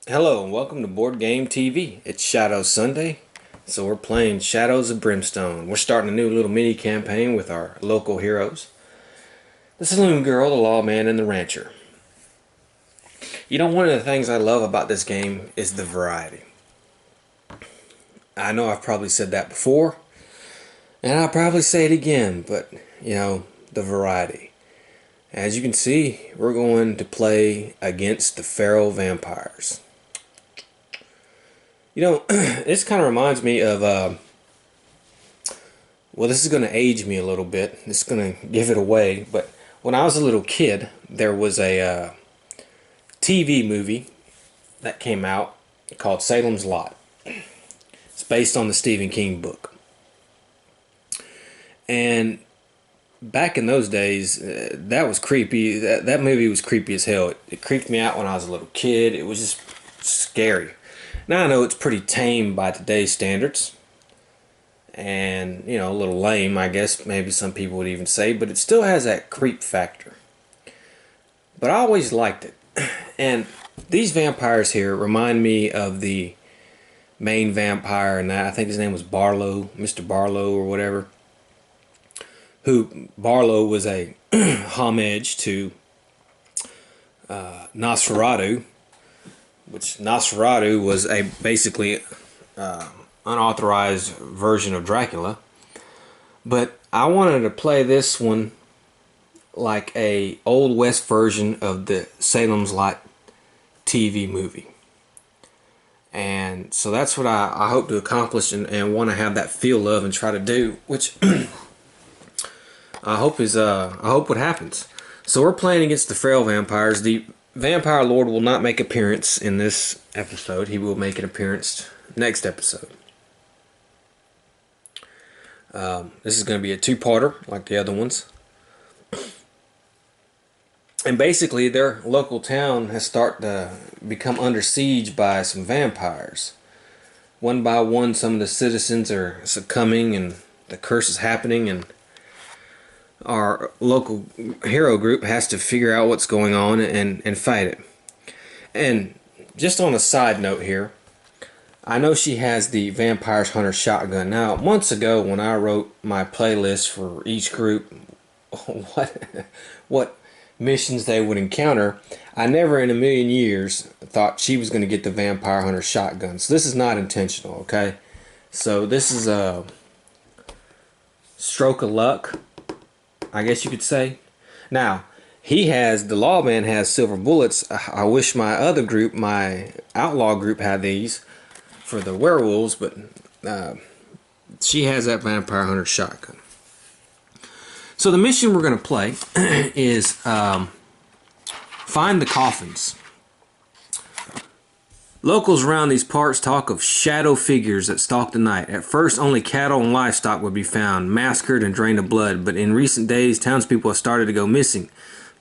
Hello and welcome to Board Game TV. It's Shadow Sunday, so we're playing Shadows of Brimstone. We're starting a new little mini campaign with our local heroes. The Saloon Girl, the Lawman, and the Rancher. You know, one of the things I love about this game is the variety. I know I've probably said that before, and I'll probably say it again, but, you know, the variety. As you can see, we're going to play against the feral vampires. You know, this kind of reminds me of, well, this is going to age me a little bit. This is going to give it away. But when I was a little kid, there was a TV movie that came out called Salem's Lot. It's based on the Stephen King book. And back in those days, that was creepy. That movie was creepy as hell. It creeped me out when I was a little kid. It was just scary. Now I know it's pretty tame by today's standards, and you know, a little lame, I guess maybe some people would even say, but it still has that creep factor. But I always liked it. And these vampires here remind me of the main vampire, and I think his name was Barlow, Mr. Barlow or whatever. Barlow was a homage to Nosferatu, which Nosferatu was a basically unauthorized version of Dracula. But I wanted to play this one like a Old West version of the Salem's Lot TV movie. And so that's what I hope to accomplish and want to have that feel of and try to do, which I hope what happens. So we're playing against the feral vampires. The Vampire Lord will not make appearance in this episode. He will make an appearance next episode. This is going to be a two-parter like the other ones. And basically their local town has started to become under siege by some vampires. One by one, some of the citizens are succumbing and the curse is happening, and our local hero group has to figure out what's going on and fight it. And just on a side note here, I know she has the Vampires Hunter shotgun. Now, months ago when I wrote my playlist for each group, what missions they would encounter, I never in a million years thought she was going to get the Vampire Hunter shotgun. So this is not intentional, okay? So this is a stroke of luck, I guess you could say. Now, the Lawman has silver bullets. I wish my other group, my outlaw group, had these for the werewolves, but she has that Vampire Hunter shotgun. So the mission we're going to play is find the coffins. Locals around these parts talk of shadow figures that stalk the night. At first, only cattle and livestock would be found, massacred and drained of blood, but in recent days, townspeople have started to go missing.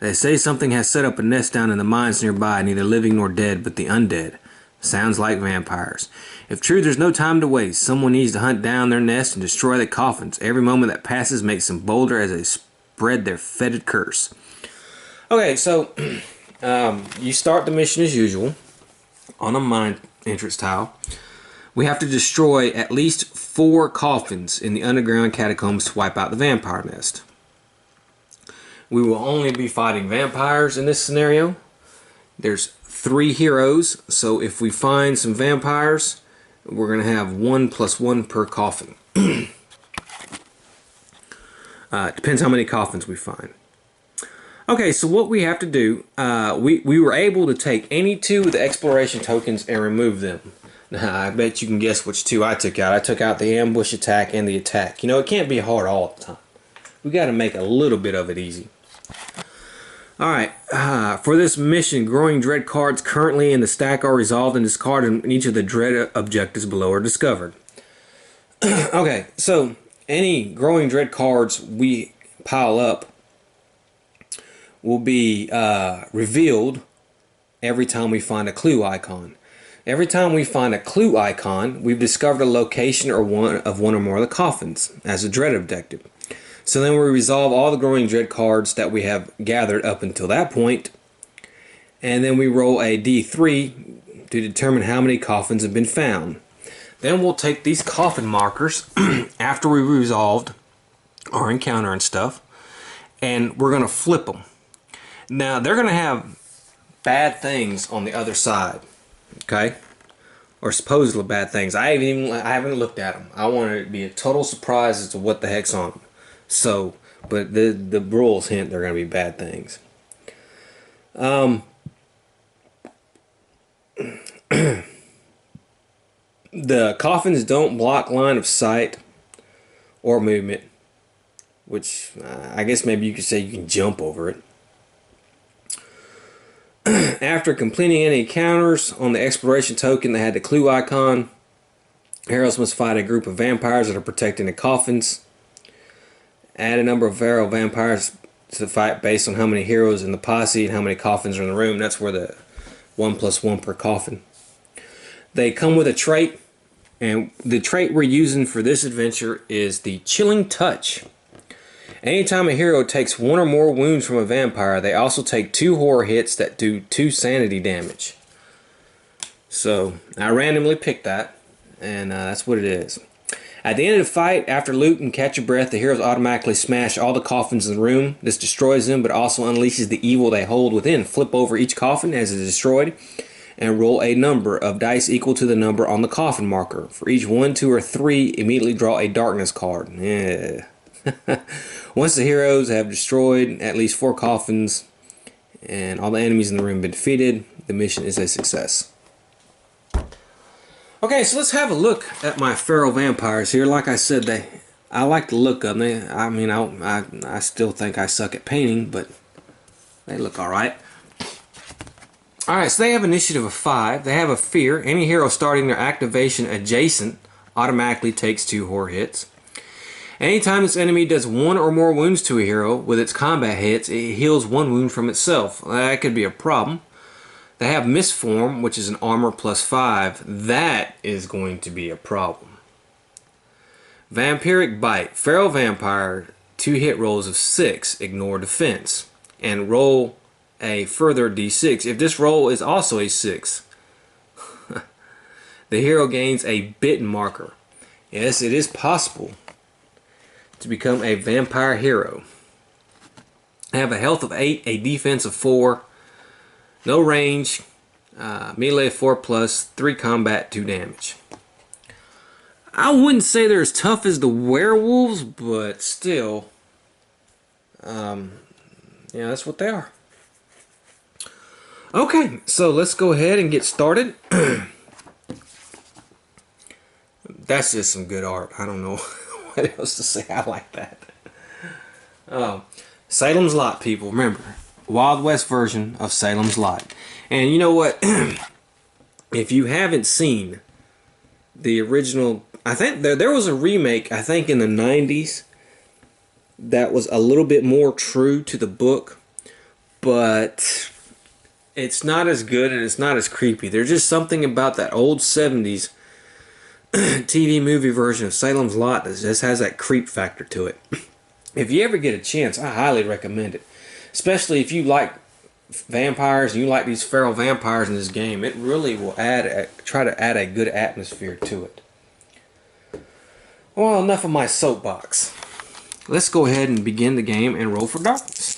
They say something has set up a nest down in the mines nearby, neither living nor dead, but the undead. Sounds like vampires. If true, there's no time to waste. Someone needs to hunt down their nest and destroy the coffins. Every moment that passes makes them bolder as they spread their fetid curse. Okay, so you start the mission as usual on a mine entrance tile. We have to destroy at least 4 coffins in the underground catacombs to wipe out the vampire nest. We will only be fighting vampires in this scenario. There's 3 heroes, so if we find some vampires, we're going to have 1 + 1 per coffin. Depends how many coffins we find. Okay, so what we have to do, we were able to take any 2 of the exploration tokens and remove them. Now, I bet you can guess which 2 I took out. I took out the ambush attack and the attack. You know, it can't be hard all the time. We got to make a little bit of it easy. Alright, for this mission, growing dread cards currently in the stack are resolved and discarded, and each of the dread objectives below are discovered. Okay, so any growing dread cards we pile up will be revealed every time we find a clue icon. Every time we find a clue icon, we've discovered a location or one or more of the coffins as a dread objective. So then we resolve all the growing dread cards that we have gathered up until that point, and then we roll a d3 to determine how many coffins have been found. Then we'll take these coffin markers after we resolved our encounter and stuff, and we're going to flip them. Now they're going to have bad things on the other side, okay? Or supposedly bad things. I haven't looked at them. I want it to be a total surprise as to what the heck's on them. So, but the rules hint they're going to be bad things. The coffins don't block line of sight or movement, which I guess maybe you could say you can jump over it. After completing any encounters on the exploration token that had the clue icon, heroes must fight a group of vampires that are protecting the coffins. Add a number of feral vampires to the fight based on how many heroes in the posse and how many coffins are in the room. That's where the 1+1 per coffin. They come with a trait, and the trait we're using for this adventure is the Chilling Touch. Anytime a hero takes one or more wounds from a vampire, they also take 2 horror hits that do 2 sanity damage. So I randomly picked that, and that's what it is. At the end of the fight, after loot and catch your breath, the heroes automatically smash all the coffins in the room. This destroys them, but also unleashes the evil they hold within. Flip over each coffin as it is destroyed, and roll a number of dice equal to the number on the coffin marker. For each 1, 2, or 3, immediately draw a darkness card. Yeah. Once the heroes have destroyed at least 4 coffins and all the enemies in the room have been defeated, the mission is a success. Okay, so let's have a look at my feral vampires here. Like I said, I like the look of them. I still think I suck at painting, but they look alright. Alright, so they have initiative of 5. They have a fear. Any hero starting their activation adjacent automatically takes 2 horror hits. Anytime this enemy does 1 or more wounds to a hero with its combat hits, it heals 1 wound from itself. That could be a problem. They have Misform, which is an armor +5. That is going to be a problem. Vampiric Bite. Feral vampire, 2 hit rolls of 6. Ignore defense. And roll a further d6. If this roll is also a 6, the hero gains a bitten marker. Yes, it is possible to become a vampire hero. I have a health of 8, a defense of 4, no range, melee 4+, 3 combat, 2 damage. I wouldn't say they're as tough as the werewolves, but still, yeah, that's what they are. Okay, so let's go ahead and get started. That's just some good art. I don't know what else to say. I like that. Salem's Lot, people. Remember, Wild West version of Salem's Lot. And you know what? If you haven't seen the original, I think there was a remake, I think in the 90s, that was a little bit more true to the book, but it's not as good and it's not as creepy. There's just something about that old 70s TV movie version of Salem's Lot that just has that creep factor to it. If you ever get a chance, I highly recommend it. Especially if you like vampires and you like these feral vampires in this game. It really will try to add a good atmosphere to it. Well, enough of my soapbox. Let's go ahead and begin the game and roll for darkness.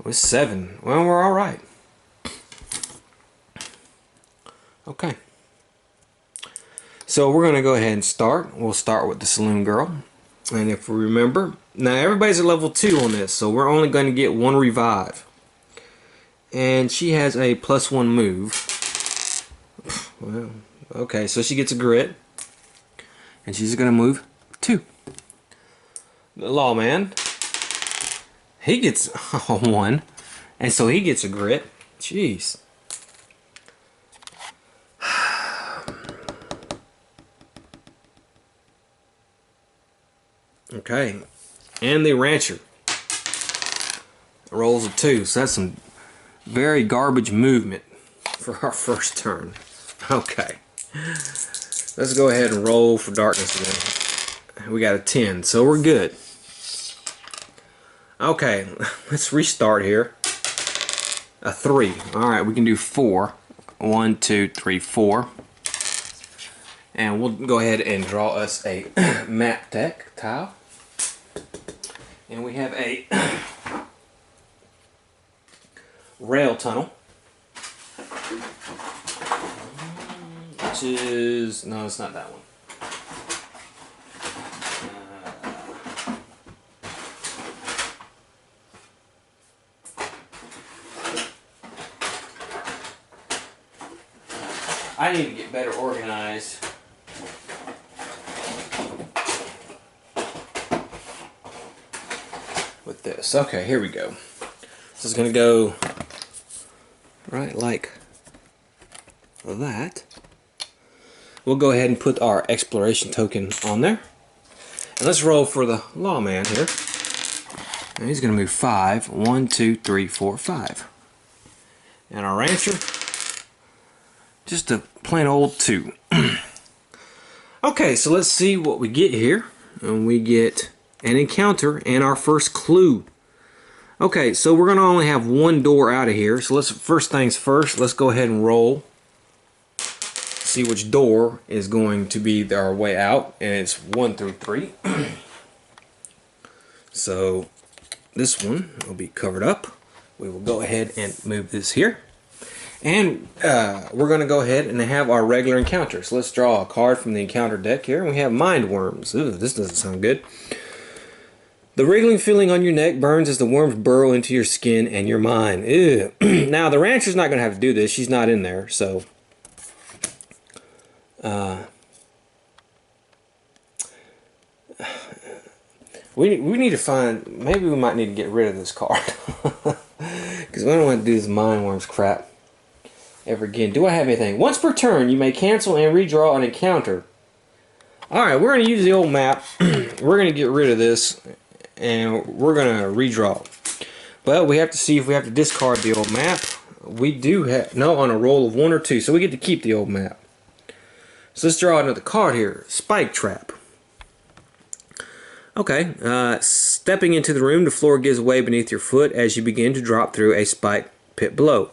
With 7. Well, we're alright. Okay. So we're going to go ahead and start. We'll start with the Saloon Girl. And if we remember, now everybody's at level 2 on this, so we're only going to get 1 revive. And she has a +1 move. Well, okay, so she gets a grit. And she's going to move 2. The Lawman, he gets a 1. And so he gets a grit. Jeez. Okay, and the Rancher rolls a 2, so that's some very garbage movement for our first turn. Okay, let's go ahead and roll for darkness again. We got a 10, so we're good. Okay, let's restart here. A 3. Alright, we can do 4. 1, 2, 3, 4. And we'll go ahead and draw us a map deck tile. And we have a rail tunnel. Which is... no, it's not that one. I need to get better organized. With this. Okay, here we go. This is going to go right like that. We'll go ahead and put our exploration token on there. And let's roll for the lawman here. And he's going to move 5. 1, 2, 3, 4, 5. And our rancher, just a plain old 2. Okay, so let's see what we get here. And we get an encounter and our first clue. Okay, so we're going to only have one door out of here. So let's, first things first, let's go ahead and roll. See which door is going to be our way out. And it's 1 through 3. So this one will be covered up. We will go ahead and move this here. And we're going to go ahead and have our regular encounter. So let's draw a card from the encounter deck here. And we have mind worms. Ooh, this doesn't sound good. The wriggling feeling on your neck burns as the worms burrow into your skin and your mind. Ew. Now, the rancher's not going to have to do this. She's not in there, so... we need to find... maybe we might need to get rid of this card. Because we don't want to do this mind worms crap ever again. Do I have anything? Once per turn, you may cancel and redraw an encounter. Alright, we're going to use the old map. We're going to get rid of this. And we're going to redraw. But we have to see if we have to discard the old map. We do have... no, on a roll of 1 or 2. So we get to keep the old map. So let's draw another card here. Spike Trap. Okay. Stepping into the room, the floor gives way beneath your foot as you begin to drop through a spike pit below.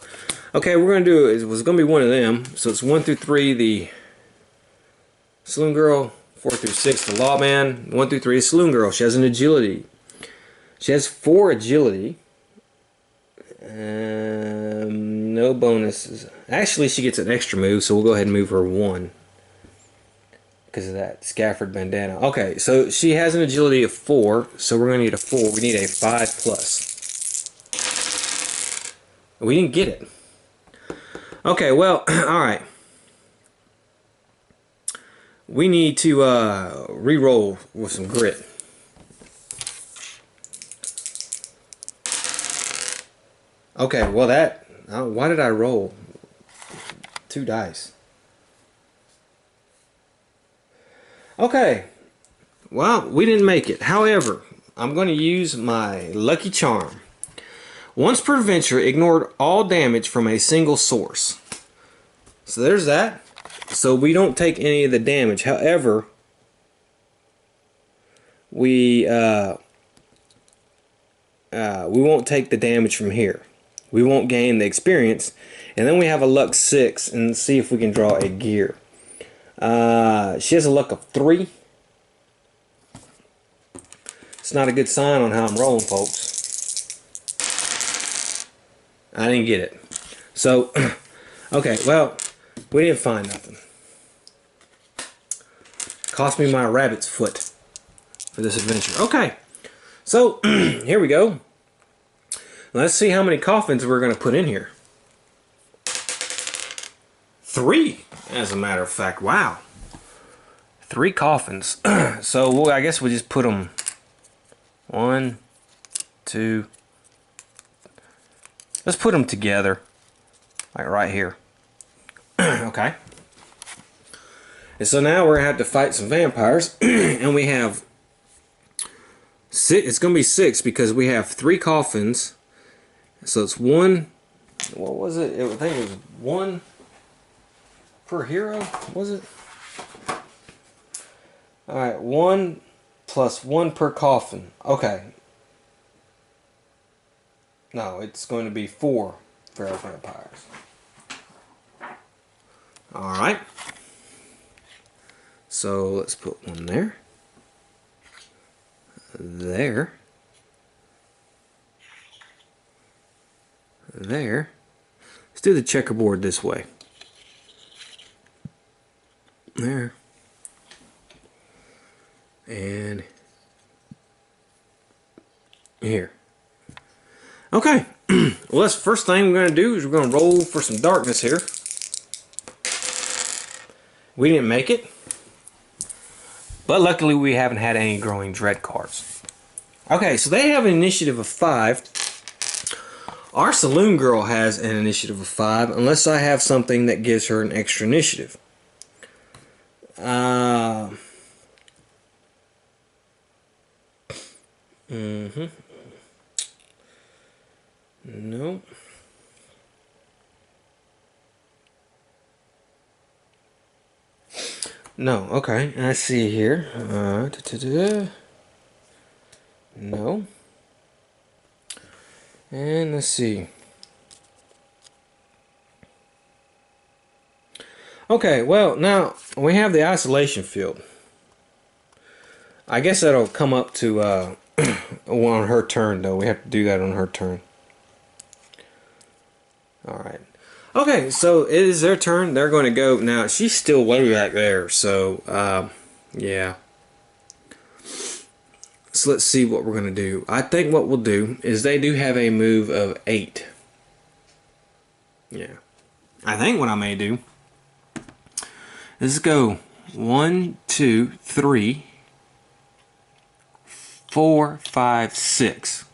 Okay, we're going to do... it was going to be one of them. So it's 1 through 3, the Saloon Girl. 4 through 6, the Lawman. 1 through 3, the Saloon Girl. She has an agility. She has 4 agility. No bonuses. Actually, she gets an extra move, so we'll go ahead and move her 1. Because of that Scafford bandana. Okay, so she has an agility of 4, so we're going to need a 4. We need a 5 plus. We didn't get it. Okay, well, alright. We need to re-roll with some grit. Okay, well that... why did I roll 2 dice? Okay. Well, we didn't make it. However, I'm going to use my lucky charm. Once per adventure, ignored all damage from a single source. So there's that. So we don't take any of the damage. However, we won't take the damage from here. We won't gain the experience. And then we have a luck 6 and see if we can draw a gear. She has a luck of 3. It's not a good sign on how I'm rolling, folks. I didn't get it. So, okay, well, we didn't find nothing. Cost me my rabbit's foot for this adventure. Okay, so here we go. Let's see how many coffins we're going to put in here. 3, as a matter of fact. Wow. 3 coffins. So I guess we just put them 1, 2. Let's put them together, like right here. Okay. And so now we're gonna have to fight some vampires, and we have 6. It's gonna be 6 because we have 3 coffins. So it's 1. What was it? I think it was 1 per hero. Was it? All right, 1 plus 1 per coffin. Okay. No, it's going to be 4. feral vampires. Alright. So let's put one there. There. There. Let's do the checkerboard this way. There. And here. Okay. Well, that's the first thing we're going to do is we're going to roll for some darkness here. We didn't make it, but luckily we haven't had any growing dread cards. Okay, so they have an initiative of 5. Our saloon girl has an initiative of 5, unless I have something that gives her an extra initiative. No. No, okay. I see here. No. And let's see. Okay, well, now we have the isolation field. I guess that'll come up to on her turn, though. We have to do that on her turn. Alright. Okay, so it is their turn. They're going to go. Now, she's still way back there, so, yeah. So let's see what we're going to do. I think what we'll do is they do have a move of 8. Yeah. I think what I may do is go 1, 2, 3, 4, 5, 6.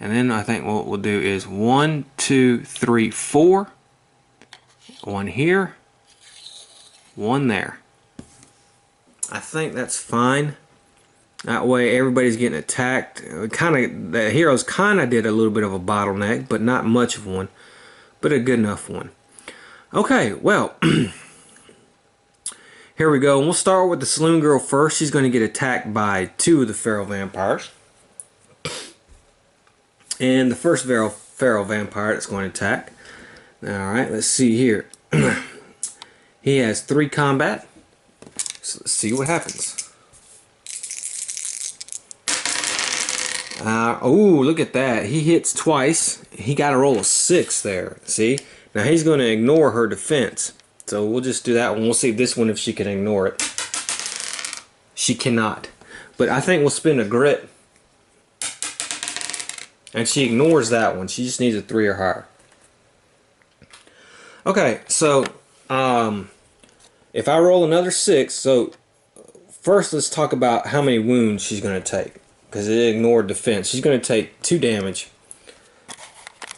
And then I think what we'll do is 1, 2, 3, 4. 1 here. 1 there. I think that's fine. That way everybody's getting attacked. The heroes kind of did a little bit of a bottleneck, but not much of one. But a good enough one. Okay, well. Here we go. And we'll start with the saloon girl first. She's going to get attacked by 2 of the feral vampires. And the first feral vampire that's going to attack. Alright, let's see here. He has 3 combat. So let's see what happens. Oh, look at that. He hits twice. He got a roll of 6 there. See? Now he's going to ignore her defense. So we'll just do that one. We'll see this one if she can ignore it. She cannot. But I think we'll spend a grit. And she ignores that one. She just needs a 3 or higher. Okay, so if I roll another 6, so first let's talk about how many wounds she's going to take. Because it ignored defense. She's going to take 2 damage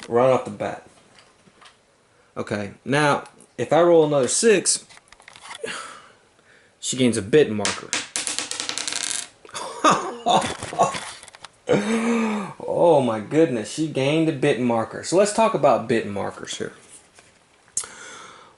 right off the bat. Okay, now if I roll another 6, she gains a bit marker. Oh my goodness, she gained a bit marker. So let's talk about bit markers here.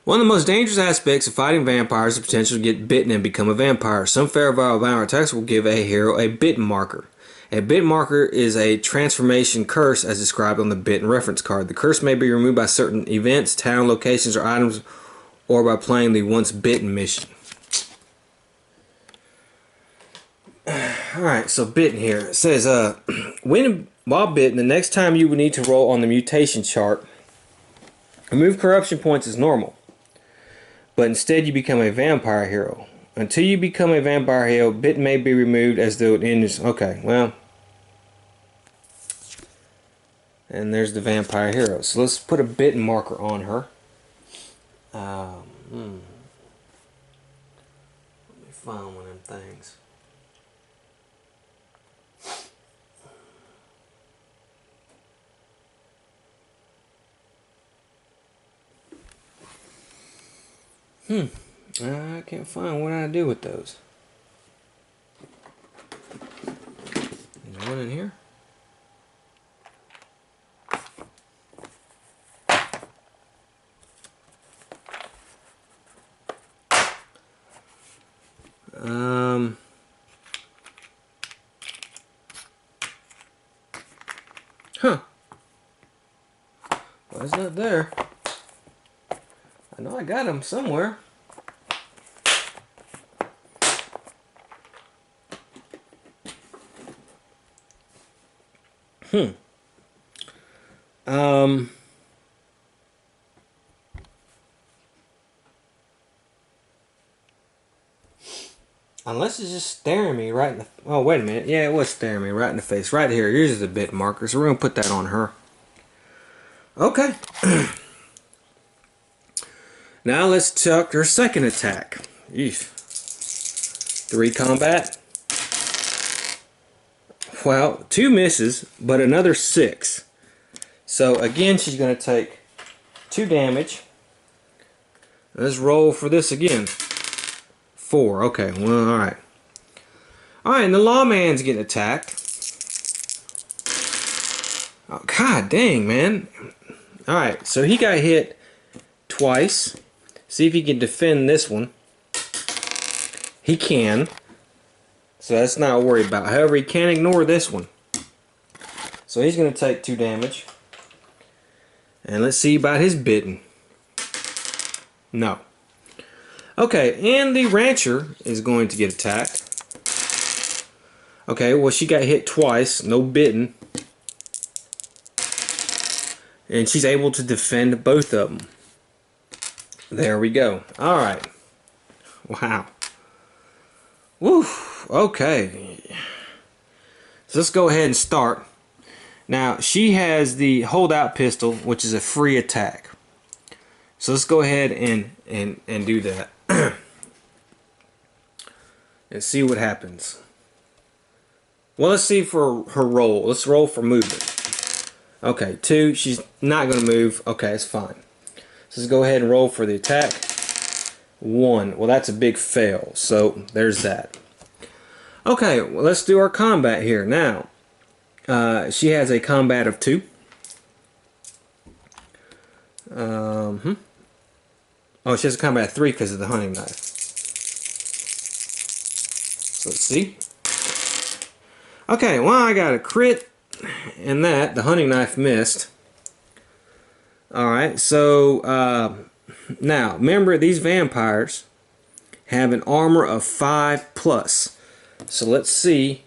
One of the most dangerous aspects of fighting vampires is the potential to get bitten and become a vampire. Some feral vampire attacks will give a hero a bit marker. A bit marker is a transformation curse as described on the bitten reference card. The curse may be removed by certain events, town locations, or items, or by playing the once bitten mission. Alright, so bitten here. It says, while bitten, the next time you would need to roll on the mutation chart, remove corruption points as normal. But instead you become a vampire hero. Until you become a vampire hero, bitten may be removed as though it ends. Okay, well. And there's the vampire hero. So let's put a bitten marker on her. Let me find one of them things. I can't find what I do with those. There's one in here. Why is that Not there. I know I got him somewhere. Unless it's just staring me right in the... Oh, wait a minute. Yeah, it was staring me right in the face. Right here. Here's the bit marker. So we're going to put that on her. Okay. Now let's check her second attack. Eesh. 3 combat. Well, 2 misses, but another 6. So again, she's going to take 2 damage. Let's roll for this again. 4. Okay, well, alright. Alright, and the lawman's getting attacked. Oh, god dang, man. Alright, so he got hit twice. See if he can defend this one. He can. So that's not worried about. However, he can't ignore this one. So he's going to take 2 damage. And let's see about his bitten. No. Okay, and the rancher is going to get attacked. Okay, well, she got hit twice. No bitten. And she's able to defend both of them. There we go. Alright. Wow. Woo. Okay. So let's go ahead and start. Now, she has the holdout pistol, which is a free attack. So let's go ahead and do that. And see what happens. Well, let's see for her roll. Let's roll for movement. Okay, 2. She's not going to move. Okay, it's fine. So let's go ahead and roll for the attack. 1. Well, that's a big fail. So there's that. Okay, well, let's do our combat here. Now, she has a combat of 2. Oh, she has a combat of 3 because of the hunting knife. So let's see. Okay, well, I got a crit, and that, the hunting knife missed. Alright, so, now, remember, these vampires have an armor of 5+. So let's see.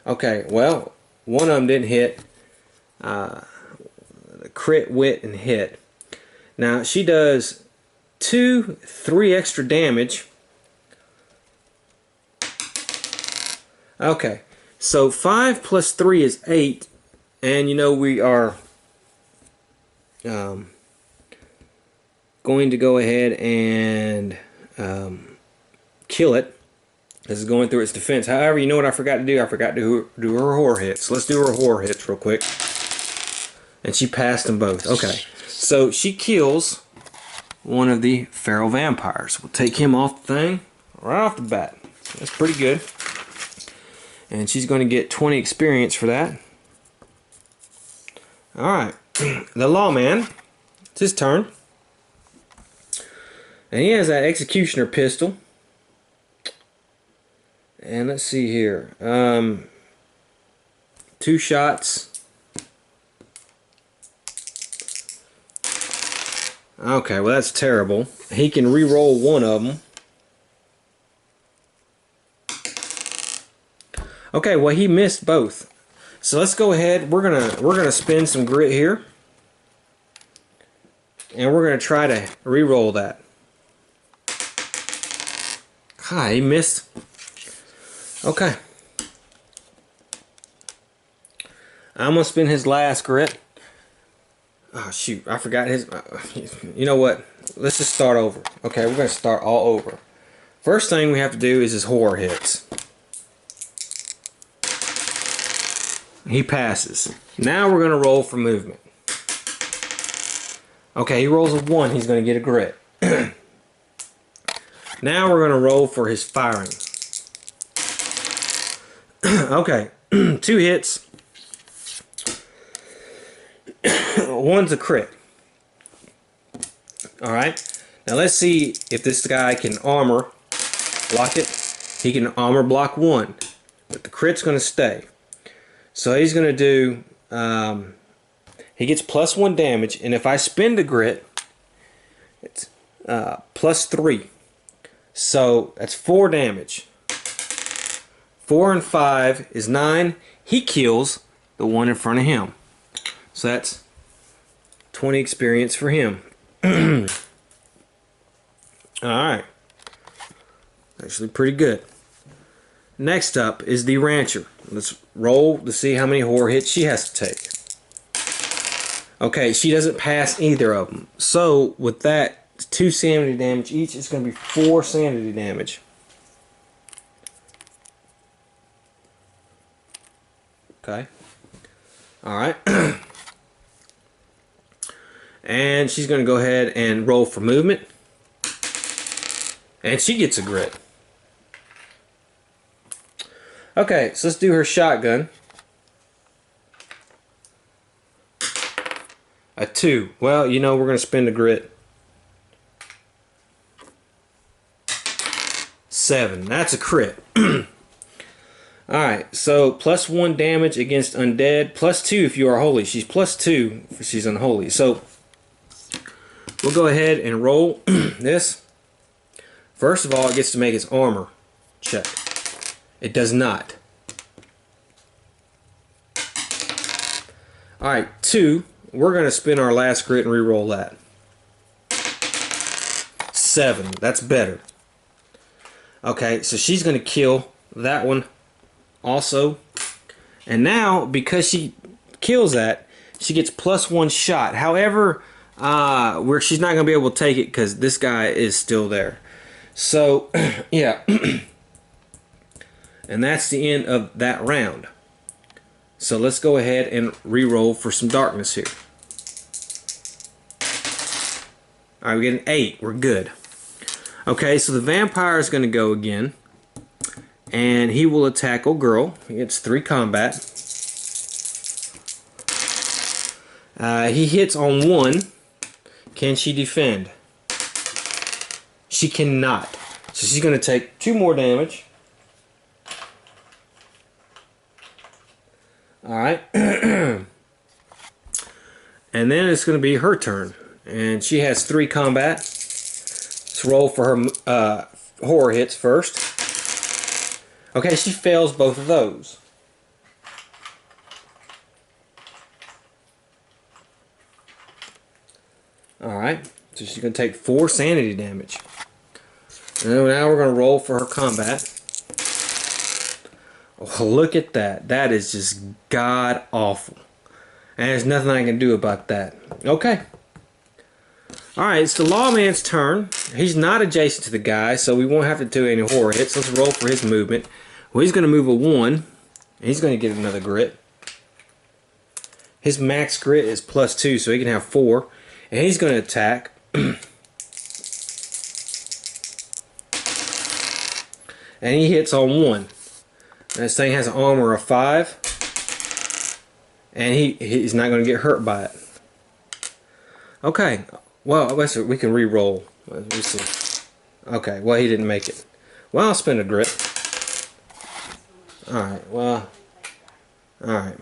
Okay, well, one of them didn't hit. Crit, wit, and hit. Now, she does 3 extra damage. Okay, so 5 plus 3 is 8, and you know we are going to go ahead and kill it. This is going through its defense. However, you know what I forgot to do? I forgot to do her horror hits. Let's do her horror hits real quick. And she passed them both. Okay, so she kills one of the feral vampires. We'll take him off the thing right off the bat. That's pretty good. And she's going to get 20 experience for that. Alright. The lawman. It's his turn. And he has that executioner pistol. And let's see here. 2 shots. Okay, well that's terrible. He can re-roll one of them. Okay, well he missed both. So let's go ahead. We're gonna spend some grit here, and we're gonna try to re-roll that. Hi, he missed. Okay. I'm gonna spend his last grit. Oh shoot, I forgot his... you know what? Let's just start over. Okay, we're going to start all over. First thing we have to do is his horror hits. He passes. Now we're going to roll for movement. Okay, he rolls a 1. He's going to get a grit. Now we're going to roll for his firing. Okay, 2 hits. One's a crit. Alright. Now let's see if this guy can armor block it. He can armor block 1. But the crit's going to stay. So he's going to do he gets +1 damage, and if I spend a grit, it's +3. So that's 4 damage. 4 and 5 is 9. He kills the one in front of him. So that's 20 experience for him. Alright. Actually pretty good. Next up is the Rancher. Let's roll to see how many horror hits she has to take. Okay, she doesn't pass either of them. So with that, 2 sanity damage each. It's going to be 4 sanity damage. Okay. Alright. And she's going to go ahead and roll for movement. And she gets a grit. Okay, so let's do her shotgun. A 2. Well, you know, we're going to spend a grit. 7. That's a crit. Alright, so +1 damage against undead. +2 if you are holy. She's +2 if she's unholy. So, we'll go ahead and roll this. First of all, it gets to make its armor check. It does not. Alright, 2. We're going to spin our last grit and re-roll that. 7. That's better. Okay, so she's going to kill that one also. And now, because she kills that, she gets +1 shot. However, where she's not going to be able to take it because this guy is still there. So, yeah. And that's the end of that round. So let's go ahead and re-roll for some darkness here. Alright, we get an 8. We're good. Okay, so the vampire is going to go again. And he will attack old girl. He gets 3 combat. He hits on 1. Can she defend? She cannot. So she's going to take 2 more damage. Alright. And then it's going to be her turn. And she has 3 combat. Let's roll for her horror hits first. Okay, she fails both of those. Alright, so she's going to take 4 sanity damage. And now we're going to roll for her combat. Oh, look at that. That is just god awful. And there's nothing I can do about that. Okay. Alright, it's the lawman's turn. He's not adjacent to the guy, so we won't have to do any horror hits. Let's roll for his movement. Well, he's going to move a 1. He's going to get another grit. His max grit is +2, so he can have 4. And he's going to attack. And he hits on 1. And this thing has an armor of 5. And he's not going to get hurt by it. Okay. Well, we can re-roll. Let's see. Okay, well, he didn't make it. Well, I'll spend a grit. Alright, well. Alright.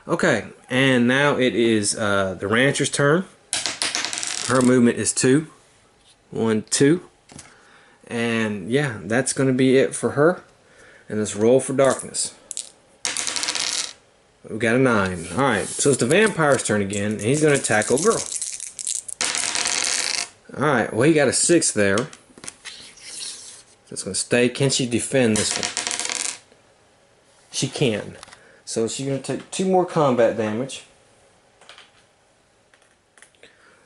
Okay, and now it is the rancher's turn. Her movement is 2. 1, 2. And yeah, that's going to be it for her. And let's roll for darkness. We got a 9. Alright, so it's the vampire's turn again. And he's going to attack old girl. Alright, well, he got a 6 there. So it's going to stay. Can she defend this one? She can. So she's going to take 2 more combat damage.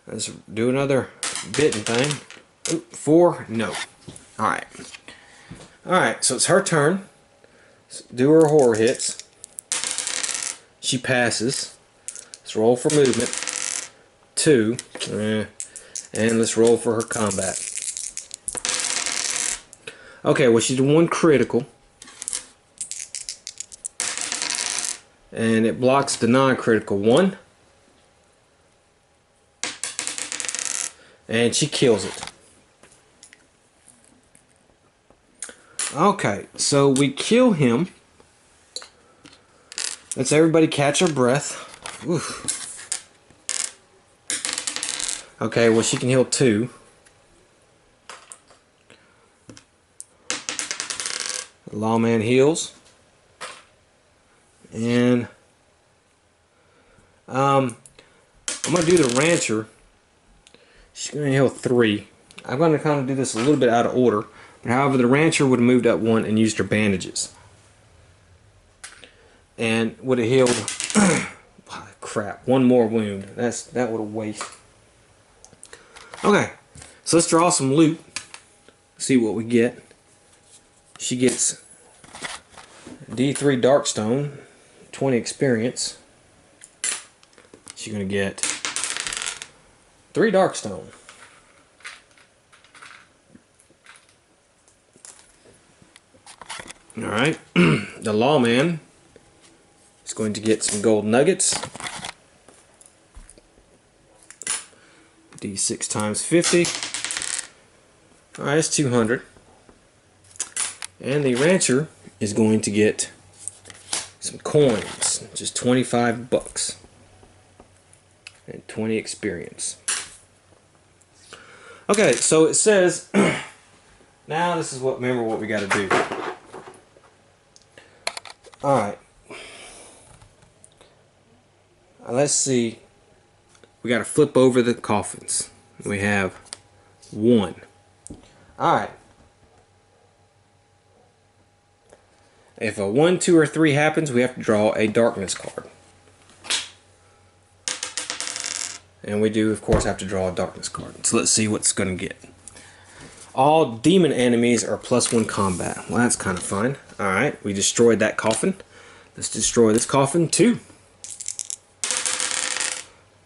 Let's do another bitten thing. Ooh, 4? No. Alright. Alright, so it's her turn. Let's do her horror hits. She passes. Let's roll for movement. 2. And let's roll for her combat. Okay, well, she did 1 critical. And it blocks the non-critical 1. And she kills it. Okay, so we kill him. Let's everybody catch our breath. Oof. Okay, well she can heal 2. The lawman heals. And I'm going to do the rancher. She's going to heal 3. I'm going to kind of do this a little bit out of order. But however, the rancher would have moved up 1 and used her bandages. And would have healed, crap, 1 more wound. That would have wasted. Okay, so let's draw some loot. See what we get. She gets D3 Darkstone, 20 experience. She's going to get 3 Darkstone. Alright, the lawman is going to get some gold nuggets. D6 times 50. Alright, that's 200. And the rancher is going to get some coins, just 25 bucks. And 20 experience. Okay, so it says, now this is remember what we got to do. Alright. Let's see. We got to flip over the coffins. We have 1. Alright. If a 1, 2, or 3 happens, we have to draw a darkness card. And we do, of course, have to draw a darkness card. So let's see what's going to get. All demon enemies are +1 combat. Well, that's kind of fun. Alright, we destroyed that coffin. Let's destroy this coffin too.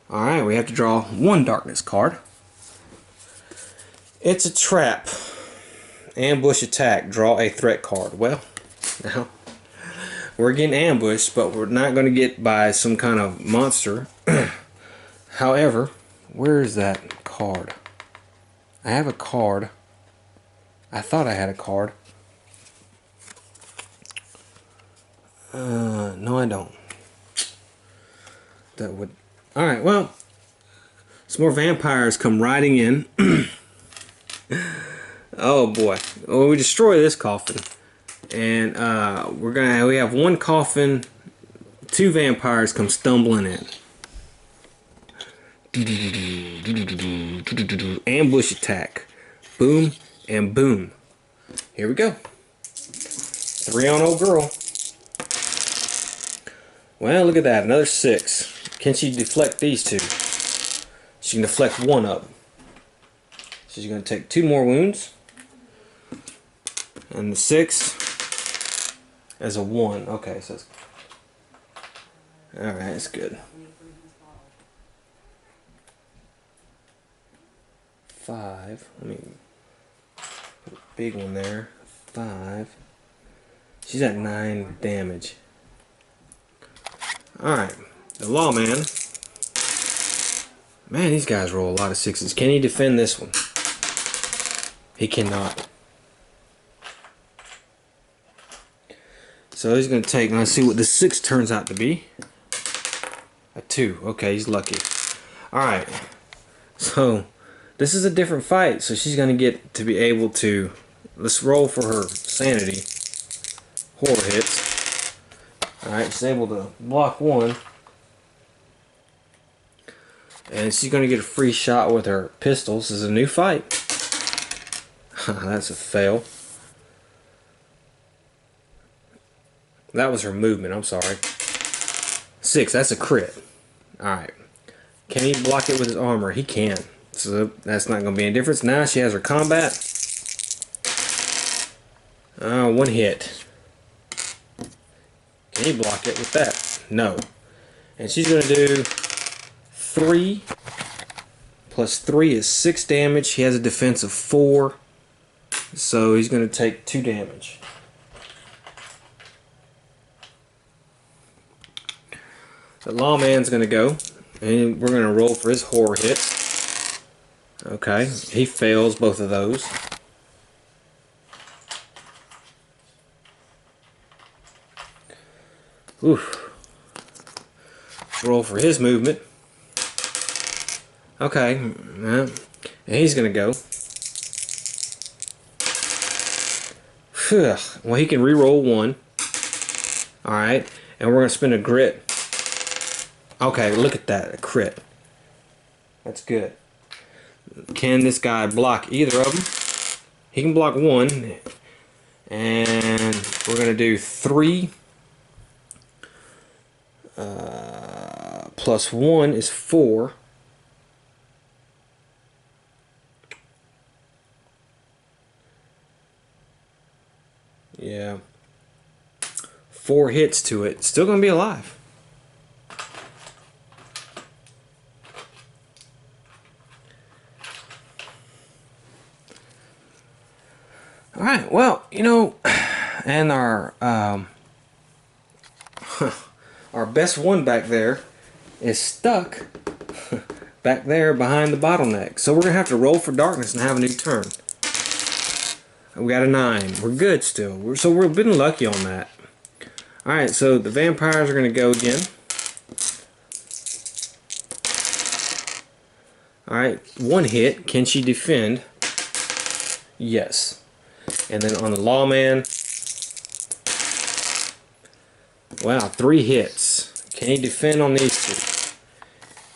Alright, we have to draw 1 darkness card. It's a trap. Ambush attack. Draw a threat card. Well, now we're getting ambushed, but we're not going to get by some kind of monster. However, where is that card? I have a card. I thought I had a card. No, I don't. That would. All right. Well, some more vampires come riding in. Oh boy! Well, we destroy this coffin, and we have 1 coffin. 2 vampires come stumbling in. Ambush attack. Boom and boom. Here we go. 3 on old girl. Well, look at that. Another 6. Can she deflect these 2? She can deflect 1 up. So she's going to take 2 more wounds. And the 6 as a 1. Okay, so that's... Alright, that's good. 5. Let me put a big one there. 5. She's at 9 damage. Alright. The lawman. Man, these guys roll a lot of 6s. Can he defend this one? He cannot. So he's going to take, let's see what the 6 turns out to be. A 2. Okay, he's lucky. Alright. So, this is a different fight, so she's going to get to be able to... Let's roll for her sanity. Horror hits. Alright, she's able to block 1. And she's going to get a free shot with her pistols. This is a new fight. That's a fail. That was her movement, I'm sorry. 6, that's a crit. Alright. Can he block it with his armor? He can. So that's not going to be any difference. Now she has her combat. 1 hit. Can he block it with that? No. And she's going to do 3 plus 3 is 6 damage. He has a defense of 4. So he's going to take 2 damage. The lawman's going to go. And we're going to roll for his horror hits. Okay, he fails both of those. Oof. Roll for his movement. Okay. And he's going to go. Well, he can re-roll 1. Alright. And we're going to spend a grit. Okay, look at that. A crit. That's good. Can this guy block either of them? He can block 1. And we're going to do 3. Plus 1 is 4. Yeah. 4 hits to it. Still going to be alive. Alright, well, you know, and our our best one back there is stuck back there behind the bottleneck. So we're going to have to roll for darkness and have a new turn. We got a 9. We're good still. So we've been lucky on that. Alright, so the vampires are going to go again. Alright, 1 hit. Can she defend? Yes. And then on the lawman, wow, 3 hits. Can he defend on these 2?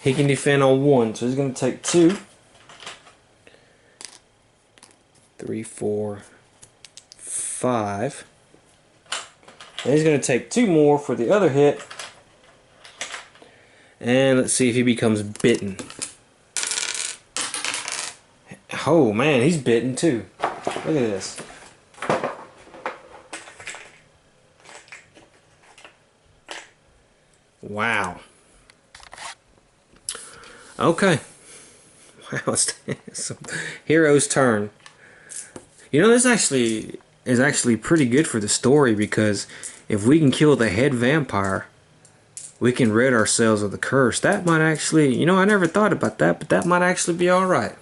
He can defend on 1, so he's going to take 2. 3, 4, 5. And he's going to take 2 more for the other hit. And let's see if he becomes bitten. Oh man, he's bitten too. Look at this. Wow. Okay. Wow, it's hero's turn. You know, this is actually pretty good for the story, because if we can kill the head vampire, we can rid ourselves of the curse. That might actually, you know, I never thought about that, but that might actually be alright.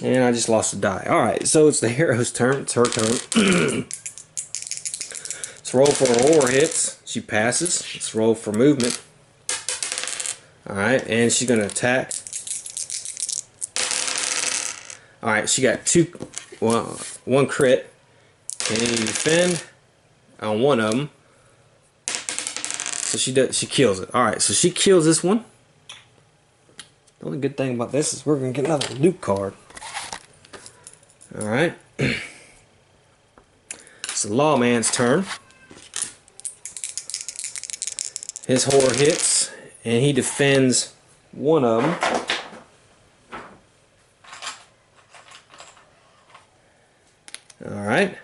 And I just lost a die. Alright, so it's the hero's turn. It's her turn. Let's roll for her horror hits. She passes. Let's roll for movement. Alright, and she's going to attack. Alright, she got 1 crit. Can he defend on 1 of them? So she kills it. Alright, so she kills this one. The only good thing about this is we're going to get another loot card. Alright. It's the lawman's turn. His horror hits, and he defends 1 of them. Alright.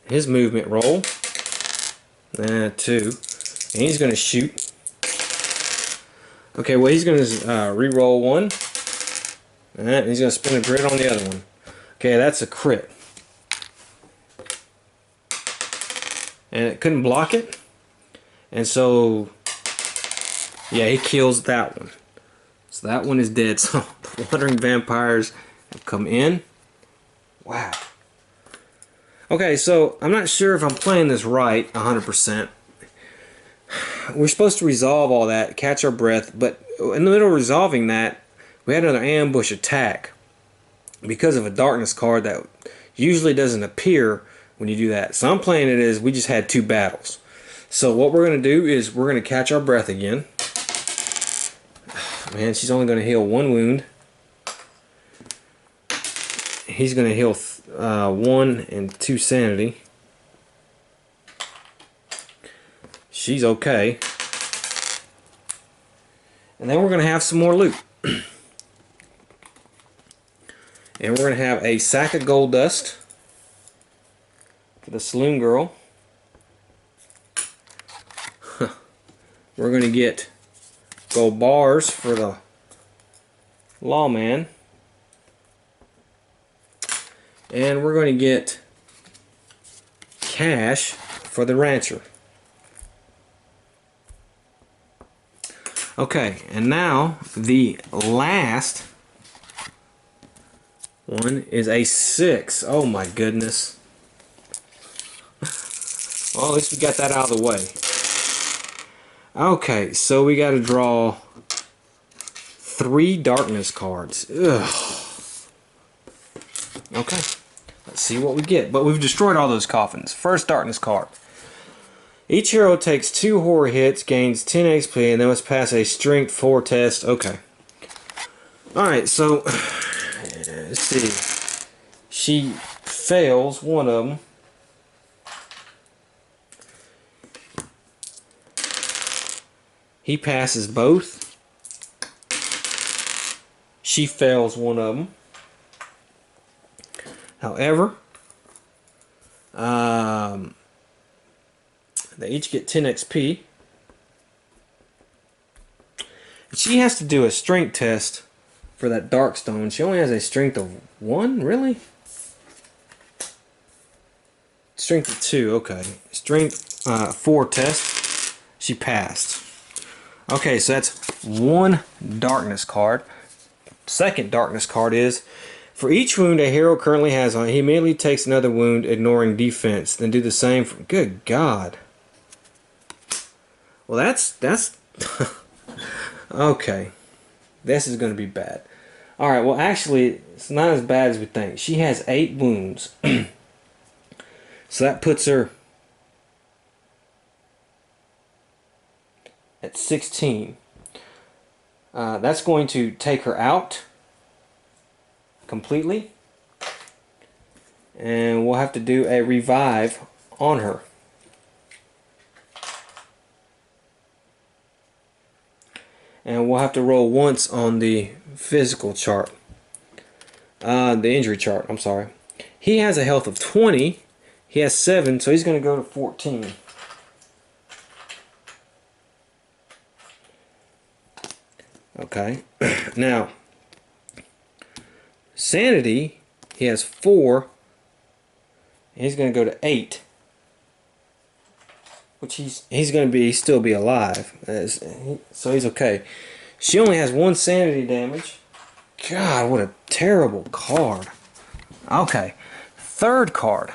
His movement roll. 2. And he's going to shoot. Okay, well, he's going to re-roll 1. And he's going to spin a grit on the other one. Okay, that's a crit. And it couldn't block it. And so, yeah, he kills that one. So that one is dead. So the wandering vampires have come in. Wow. Okay, so I'm not sure if I'm playing this right 100%. We're supposed to resolve all that, catch our breath, but in the middle of resolving that, we had another ambush attack because of a darkness card that usually doesn't appear when you do that. So I'm playing it as we just had 2 battles. So what we're going to do is we're going to catch our breath again. Man, she's only going to heal 1 wound. He's going to heal 1 and 2 sanity. She's okay. And then we're going to have some more loot. And we're going to have a sack of gold dust for the saloon girl. We're going to get gold bars for the lawman. And we're going to get cash for the rancher. Okay, and now the last one is a 6. Oh my goodness. Well, at least we got that out of the way. Okay, so we got to draw 3 darkness cards. Ugh. Okay, let's see what we get. But we've destroyed all those coffins. First darkness card. Each hero takes 2 horror hits, gains 10 XP, and then must pass a strength 4 test. Okay. Alright, so let's see. She fails one of them. He passes both. She fails one of them. However, they each get 10 XP. She has to do a strength test for that dark stone. She only has a strength of 1, really? Strength of 2, okay. Strength 4 test. She passed. Okay, so that's 1 darkness card. Second darkness card is, for each wound a hero currently has on, he immediately takes another wound, ignoring defense. Then do the same for, good God. Well, that's okay. This is going to be bad. Alright, well actually, it's not as bad as we think. She has 8 wounds. So that puts her at 16. That's going to take her out completely. And we'll have to do a revive on her. And we'll have to roll once on the physical chart. The injury chart, I'm sorry. He has a health of 20. He has 7, so he's going to go to 14. Okay. Now, sanity, he has 4. And he's going to go to 8. Which he's going to still be alive. So he's okay. She only has 1 sanity damage. God, what a terrible card. Okay. Third card.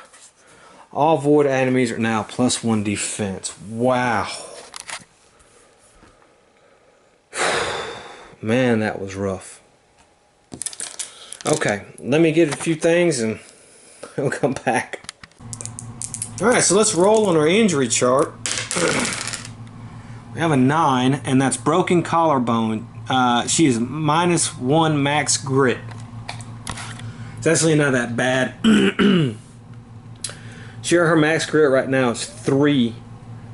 All void enemies are now +1 defense. Wow. Man, that was rough. Okay, let me get a few things and we'll come back. Alright, so let's roll on our injury chart. We have a 9, and that's broken collarbone. She is -1 max grit. It's actually not that bad. Sure, her max grit right now is 3,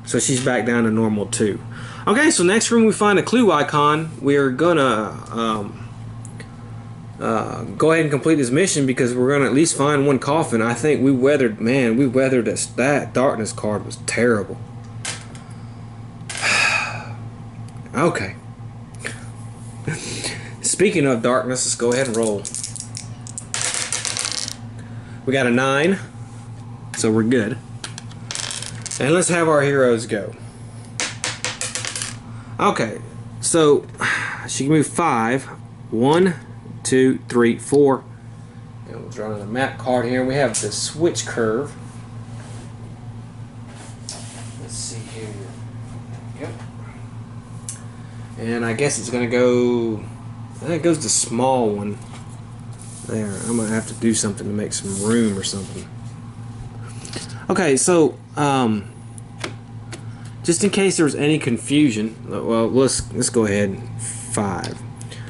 so she's back down to normal 2. Okay, so next room we find a clue icon. We're gonna go ahead and complete this mission because we're gonna at least find 1 coffin. I think we weathered, man, we weathered this. That darkness card was terrible. Okay. Speaking of darkness, let's go ahead and roll. We got a 9, so we're good. And let's have our heroes go. Okay, so she can move 5. 1, 2, 3, 4. And we'll draw another map card here. We have the switch curve. Let's see here. Yep. And I guess it's going to go... I think it goes to small one. There. I'm going to have to do something to make some room or something. Okay, so... just in case there was any confusion, well, let's go ahead. 5.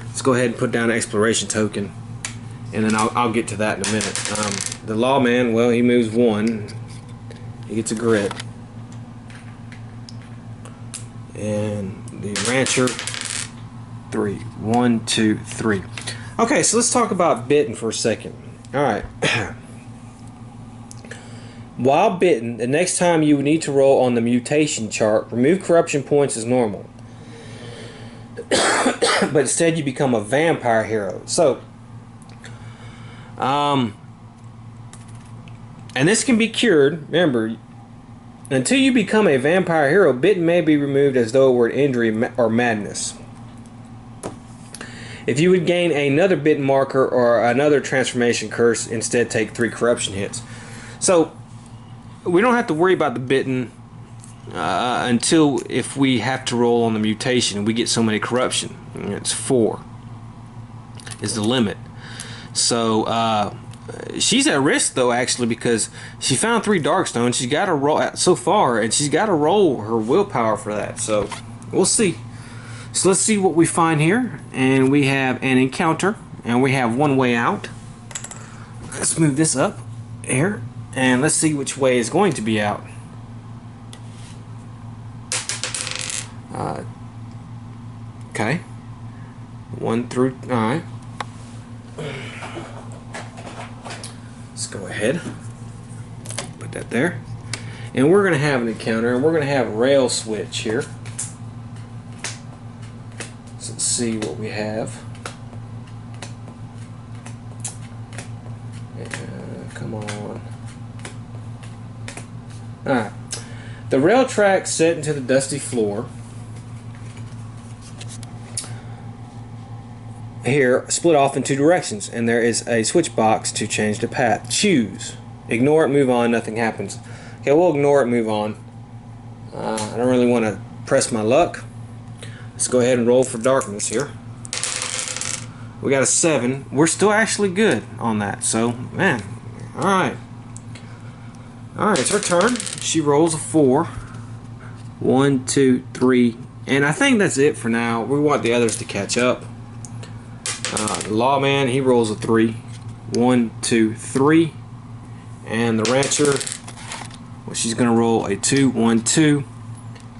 Let's go ahead and put down an exploration token, and then I'll get to that in a minute. The lawman, well, he moves 1. He gets a grit, and the rancher 3. 1, 2, 3. Okay, so let's talk about bitten for a second. All right. While bitten, the next time you need to roll on the mutation chart, remove corruption points as normal. But instead you become a vampire hero. So, and this can be cured. Remember, until you become a vampire hero, bitten may be removed as though it were an injury or madness. If you would gain another bitten marker or another transformation curse, instead take 3 corruption hits. So, we don't have to worry about the bitten until if we have to roll on the mutation. We get so many corruption. It's 4 is the limit. So she's at risk though, actually, because she found 3 Darkstones. She's got to roll so far, and she's got to roll her willpower for that. So we'll see. So let's see what we find here. And we have an encounter, and we have 1 way out. Let's move this up here, and let's see which way is going to be out. Okay. 1 through, alright. Let's go ahead. Put that there. And we're going to have an encounter, and we're going to have rail switch here. So let's see what we have. Come on. Alright. The rail track set into the dusty floor. Here, split off in 2 directions, and there is a switch box to change the path. Choose. Ignore it, move on, nothing happens. Okay, we'll ignore it, move on. I don't really want to press my luck. Let's go ahead and roll for darkness here. We got a 7. We're still actually good on that, so, man, alright. Alright, it's her turn. She rolls a 4. 1, 2, 3, and I think that's it for now. We want the others to catch up. The lawman, he rolls a 3. 1, 2, 3. And the rancher, well, she's going to roll a 2, 1, 2.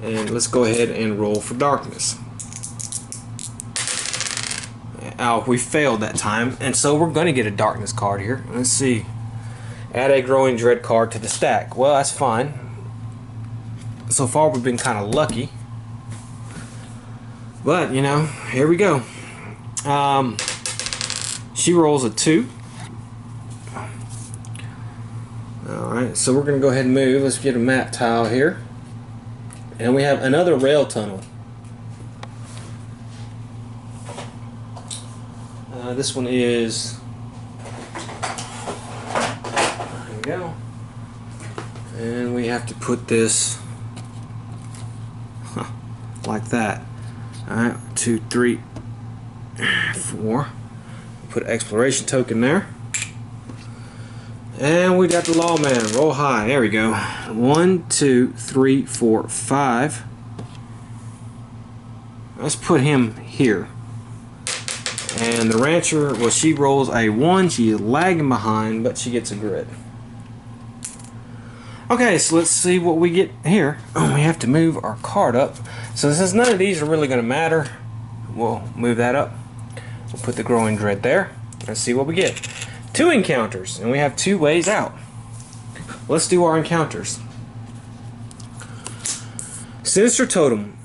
And let's go ahead and roll for darkness. Oh, we failed that time. And so we're going to get a darkness card here. Let's see. Add a growing dread card to the stack. Well, that's fine. So far we've been kind of lucky. But, you know, here we go. She rolls a 2. Alright, so we're going to go ahead and move. Let's get a map tile here. And we have another rail tunnel. This one is... There we go. And we have to put this like that. Alright, 2, 3, 4. Put an exploration token there. And we got the lawman. Roll high. There we go. 1, 2, 3, 4, 5. Let's put him here. And the rancher, well, she rolls a 1. She is lagging behind, but she gets a grid. Okay, so let's see what we get here. Oh, we have to move our card up. So since none of these are really going to matter, we'll move that up. We'll put the growing dread there. Let's see what we get. 2 encounters, and we have 2 ways out. Let's do our encounters. Sinister totem.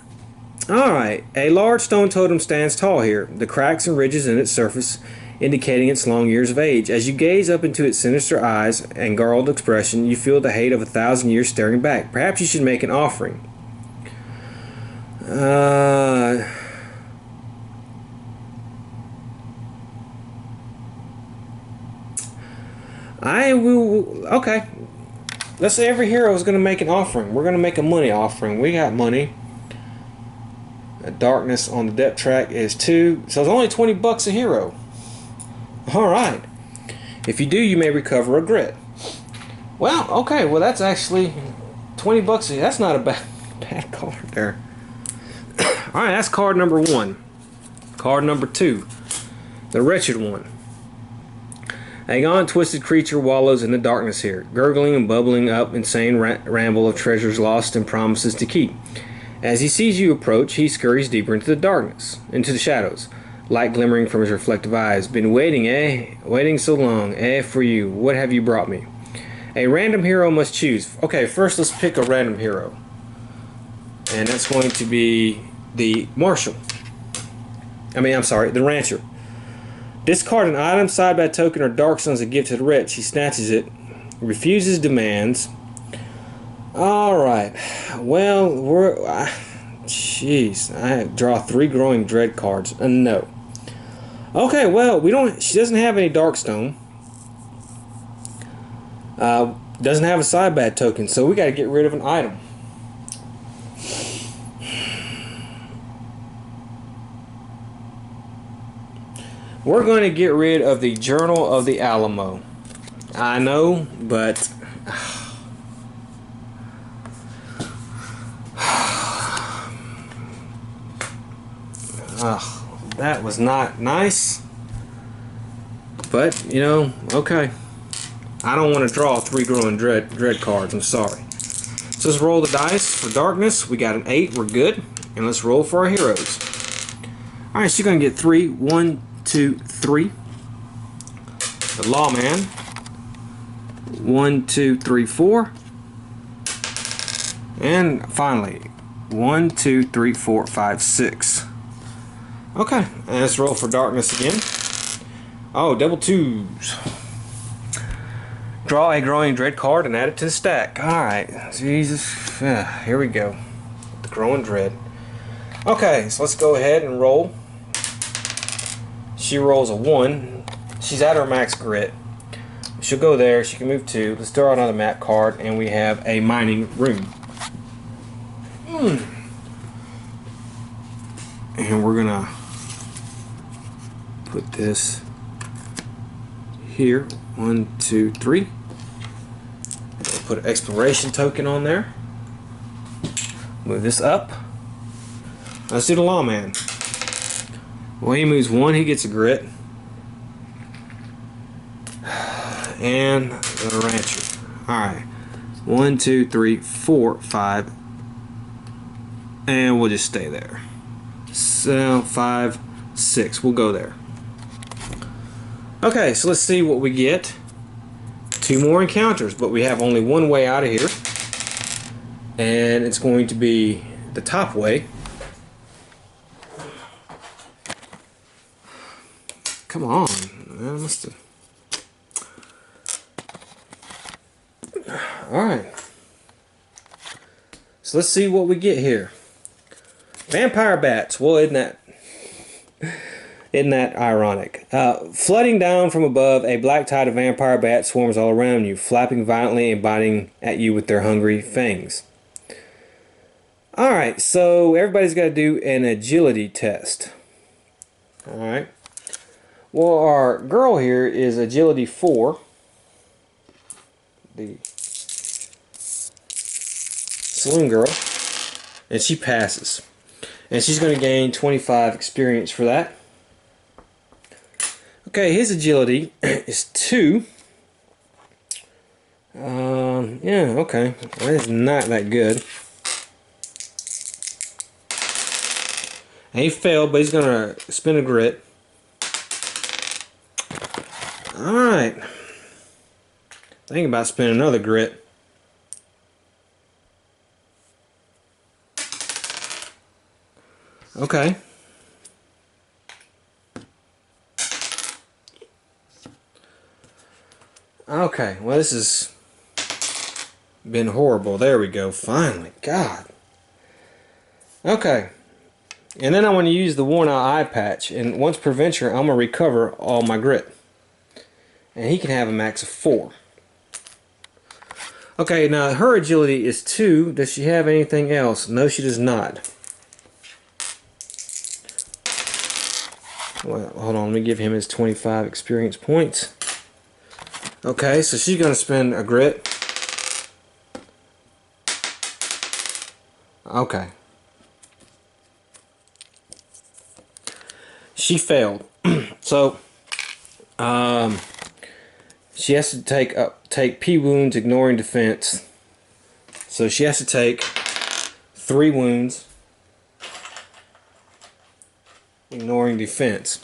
Alright, a large stone totem stands tall here, the cracks and ridges in its surface indicating its long years of age. As you gaze up into its sinister eyes and gargled expression, you feel the hate of 1,000 years staring back. Perhaps you should make an offering. I will. Okay. Let's say every hero is going to make an offering. We're going to make a money offering. We got money. Darkness on the depth track is 2. So it's only 20 bucks a hero. Alright. If you do, you may recover a grit. Well, okay. Well, that's actually 20 bucks. That's not a bad card there. Alright, that's card number 1. Card number 2. The wretched one. A gaunt, twisted creature wallows in the darkness here, gurgling and bubbling up insane ramble of treasures lost and promises to keep. As he sees you approach, he scurries deeper into the darkness, into the shadows, light glimmering from his reflective eyes. Been waiting, eh? Waiting so long, eh, for you. What have you brought me? A random hero must choose. Okay, first let's pick a random hero. And that's going to be the marshal. The rancher. Discard an item, sidebag token, or dark sun as a gift to the rich. He snatches it, refuses demands. Alright. Well, jeez. I draw 3 growing dread cards. No. Okay, well, she doesn't have any Darkstone. Doesn't have a side bat token, so we got to get rid of an item. We're going to get rid of the Journal of the Alamo. I know, but that was not nice. But, you know, okay. I don't want to draw 3 Growing Dread cards. I'm sorry. So let's roll the dice for darkness. We got an 8. We're good. And let's roll for our heroes. Alright, so you're going to get 3. 1, 2, 3. The Lawman. 1, 2, 3, 4. And finally, 1, 2, 3, 4, 5, 6. Okay, and let's roll for darkness again. Oh, double 2s. Draw a Growing Dread card and add it to the stack. Alright, Jesus. Here we go. The Growing Dread. Okay, so let's go ahead and roll. She rolls a 1. She's at her max grit. She'll go there. She can move 2. Let's throw out another map card, and we have a mining room. And we're gonna put this here. 1, 2, 3. We'll put an exploration token on there. Move this up. Let's do the Lawman. Well, he moves 1, he gets a grit. And the Rancher. Alright. 1, 2, 3, 4, 5. And we'll just stay there. So 5, 6. We'll go there. Okay, so let's see what we get. 2 more encounters, but we have only one way out of here. And it's going to be the top way. Come on. I must have... Alright. So let's see what we get here. Vampire bats. Well, isn't that ironic? Flooding down from above, a black tide of vampire bats swarms all around you, flapping violently and biting at you with their hungry fangs. Alright, so everybody's got to do an agility test. Alright. Well, our girl here is agility 4. The saloon girl. And she passes. And she's going to gain 25 experience for that. Okay, his agility is 2. Yeah, okay. Well, it's not that good. And he failed, but he's going to spin a grit. Alright. Think about spinning another grit. Okay. Okay, well, this has been horrible. There we go. Finally. God. Okay. And then I want to use the worn out eye patch. And once per venture, I'm going to recover all my grit. And he can have a max of 4. Okay, now her agility is 2. Does she have anything else? No, she does not. Well, hold on, let me give him his 25 experience points. Okay, so she's going to spend a grit. Okay. She failed. So, she has to take P wounds, ignoring defense. So she has to take 3 wounds, ignoring defense.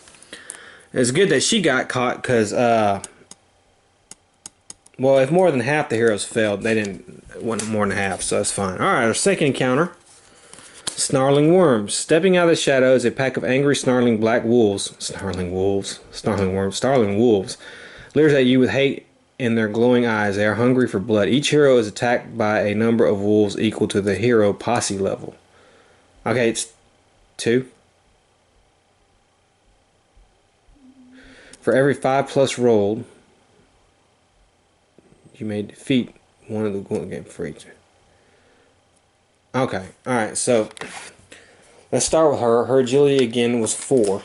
It's good that she got caught because, well, if more than half the heroes failed, it wasn't more than half, so that's fine. Alright, our second encounter. Snarling worms. Stepping out of the shadows, a pack of angry, snarling black wolves. Snarling wolves. Leers at you with hate in their glowing eyes. They are hungry for blood. Each hero is attacked by a number of wolves equal to the hero posse level. Okay, it's 2. For every 5+ rolled, you may defeat one of the Boardgame for each. Okay, alright, so let's start with her. Her agility again was 4.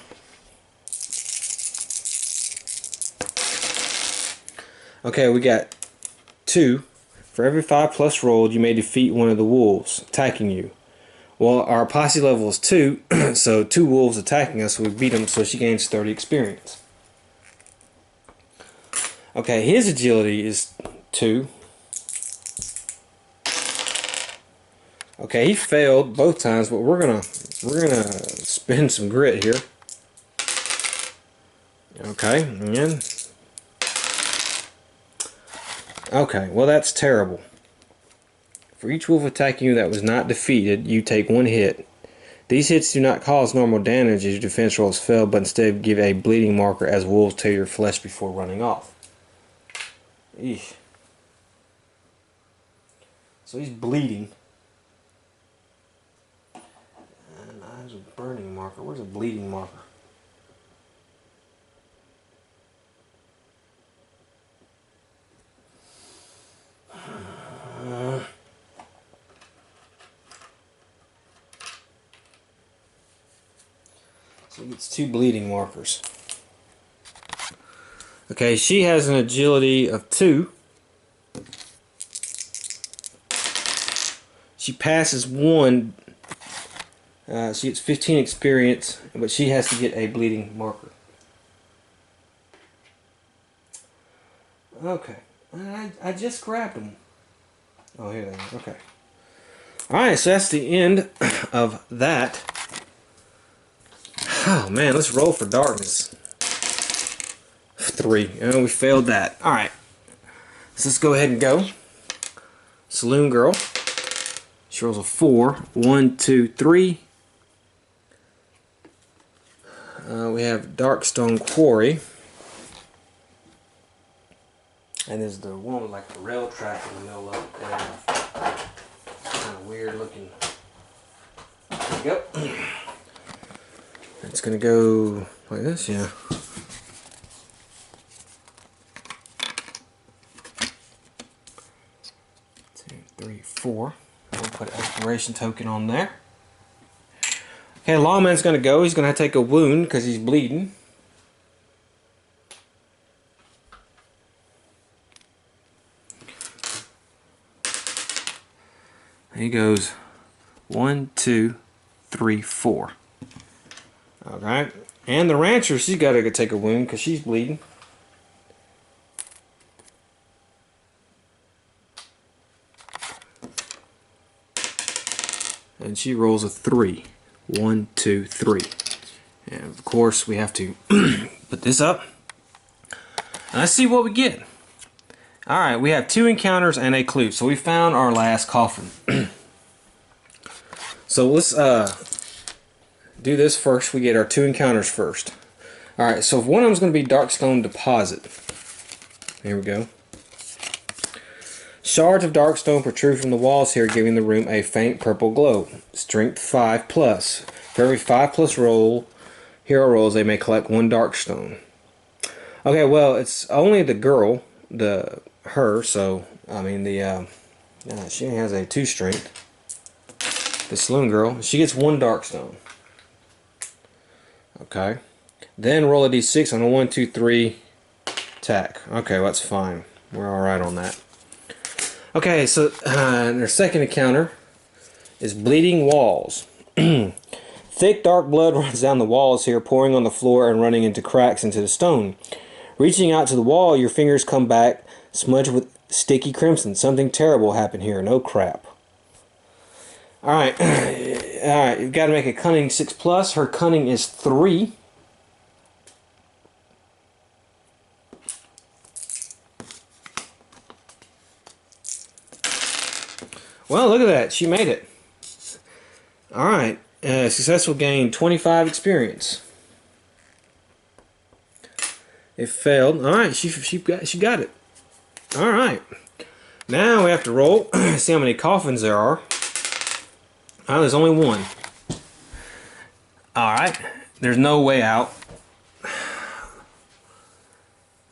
Okay, we got 2. For every 5 plus rolled, you may defeat one of the wolves attacking you. Well, our posse level is 2, so 2 wolves attacking us, so we beat them, so she gains 30 experience. Okay, his agility is 2. Okay, he failed both times, but we're gonna spin some grit here. Okay, and okay, well that's terrible. For each wolf attacking you that was not defeated, you take 1 hit. These hits do not cause normal damage as your defense rolls fail, but instead give a bleeding marker as wolves tear your flesh before running off. Eesh. So he's bleeding. And there's a burning marker. Where's a bleeding marker? So he gets 2 bleeding markers. Okay, she has an agility of 2. She passes 1. She gets 15 experience, but she has to get a bleeding marker. Okay, I just grabbed them. Oh, here they are. Okay. Alright, so that's the end of that. Oh man, let's roll for darkness. 3. Oh, we failed that. Alright. So let's go ahead and go. Saloon Girl. She rolls a 4. 1, 2, 3. We have Darkstone Quarry. And there's the one with like the rail track in the middle of it there. Kind of weird looking. There we go. It's gonna go like this, yeah. 2, 3, 4. We'll put an exploration token on there. Okay, Lawman's gonna go. He's gonna take a wound because he's bleeding. He goes 1, 2, 3, 4. Alright. And the rancher, she's got to take a wound because she's bleeding. And she rolls a 3. 1, 2, 3. And of course, we have to put this up. And let's see what we get. Alright, we have 2 encounters and a clue. So we found our last coffin. So let's do this first. We get our 2 encounters first. Alright, so one of them is going to be Darkstone Deposit. Here we go. Shards of Darkstone protrude from the walls here, giving the room a faint purple glow. Strength 5 plus. For every 5 plus hero rolls, they may collect 1 Darkstone. Okay, well, it's only the girl, her, so, I mean, she has a 2 strength. The Saloon Girl, she gets 1 Darkstone. Okay. Then roll a d6 on a 1, 2, 3 attack. Okay, well, that's fine. We're alright on that. Okay, so their second encounter is Bleeding Walls. Thick, dark blood runs down the walls here, pouring on the floor and running into cracks into the stone. Reaching out to the wall, your fingers come back, smudged with sticky crimson. Something terrible happened here. No crap. Alright. Alright, you've got to make a cunning 6 plus. Her cunning is 3. Well, look at that. She made it. Alright. Successful gain 25 experience. It failed. Alright, she got it. Alright. Now we have to roll. See how many coffins there are. Oh, there's only 1. Alright. There's no way out.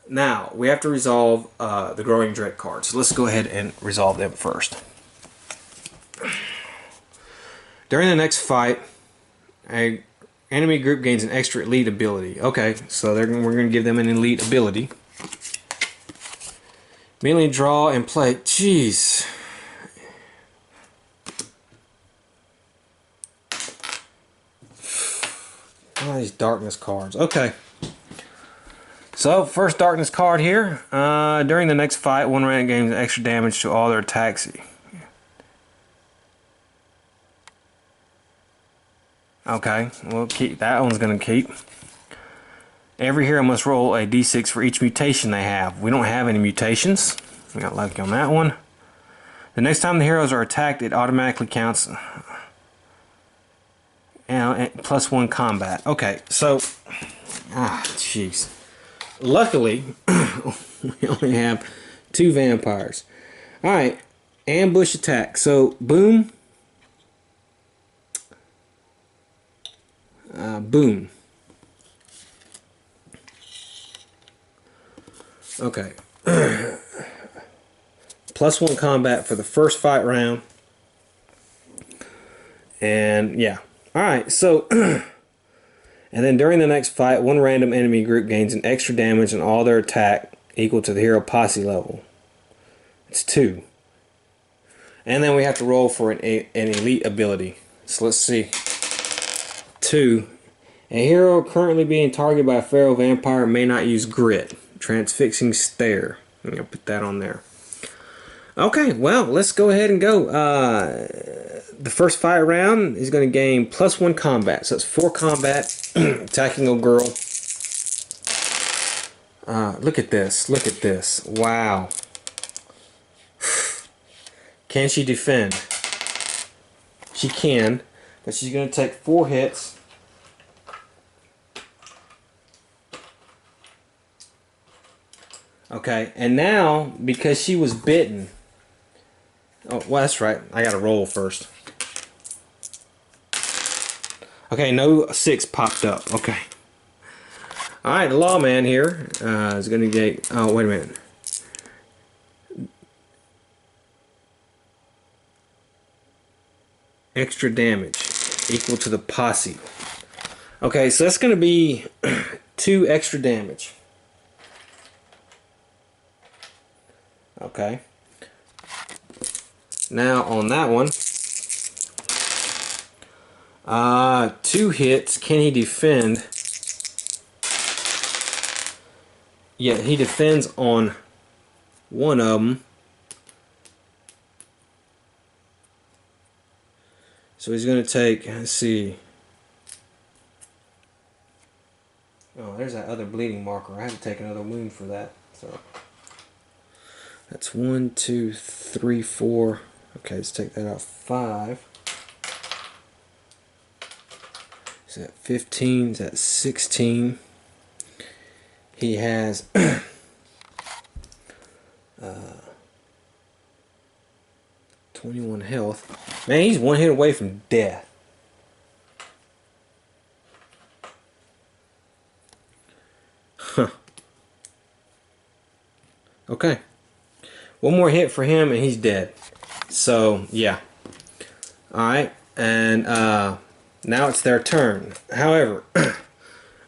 Now, we have to resolve the Growing Dread cards. So let's go ahead and resolve them first. During the next fight, a enemy group gains an extra elite ability. Okay, so we're going to give them an elite ability. Immediately draw and play. Jeez. Oh, these darkness cards. Okay. So, first darkness card here. During the next fight, one random gains extra damage to all their attacks. Okay, we'll keep that one's gonna keep. Every hero must roll a d6 for each mutation they have. We don't have any mutations. We got lucky on that one. The next time the heroes are attacked, it automatically counts. And +1 combat. Okay, so jeez. Luckily, we only have 2 vampires. Alright, ambush attack. So, boom. Boom. Okay. +1 combat for the first fight round. And, yeah. Alright, so... And then during the next fight, one random enemy group gains an extra damage on all their attack equal to the hero posse level. It's 2. And then we have to roll for an elite ability. So let's see. 2. A hero currently being targeted by a feral vampire may not use grit. Transfixing stare. I'm going to put that on there. Okay, well, let's go ahead and go. The first fight round is going to gain +1 combat. So it's 4 combat. Attacking a girl. Look at this. Look at this. Wow. Can she defend? She can. But she's going to take 4 hits. Okay, and now, because she was bitten... Oh, well, that's right. I got to roll first. Okay, no 6 popped up. Okay. Alright, the lawman here is going to get... Oh, wait a minute. Extra damage equal to the posse. Okay, so that's going to be 2 extra damage. Okay. Now on that one, 2 hits. Can he defend? Yeah, he defends on one of them. So he's going to take, let's see. Oh, there's that other bleeding marker. I have to take another wound for that. So that's 1, 2, 3, 4. Okay, let's take that out. 5. Is that 15? Is that 16? He has 21 health. Man, he's 1 hit away from death. Huh. Okay. One more hit for him and he's dead. So, yeah. Alright. And now it's their turn. However,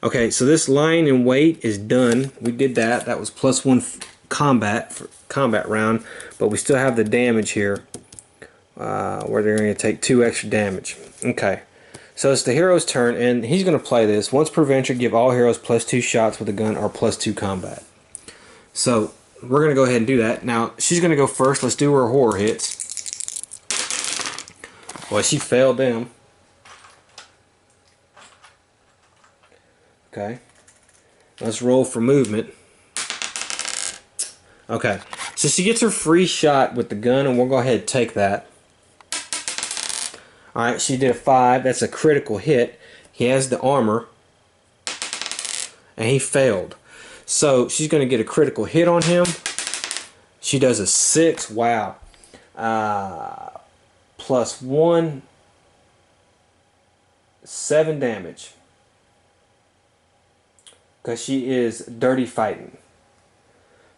okay, so this line and weight is done. We did that. That was +1 combat for combat round. But we still have the damage here. Where they're going to take 2 extra damage. Okay. So it's the hero's turn, and he's going to play this. Once per venture, give all heroes +2 shots with a gun or +2 combat. So we're going to go ahead and do that. Now, she's going to go first. Let's do her horror hits. Well, she failed them. Okay. Let's roll for movement. Okay. So she gets her free shot with the gun, and we'll go ahead and take that. Alright, she did a 5. That's a critical hit. He has the armor. And he failed. So she's going to get a critical hit on him. She does a 6. Wow. +1. 7 damage. Because she is dirty fighting.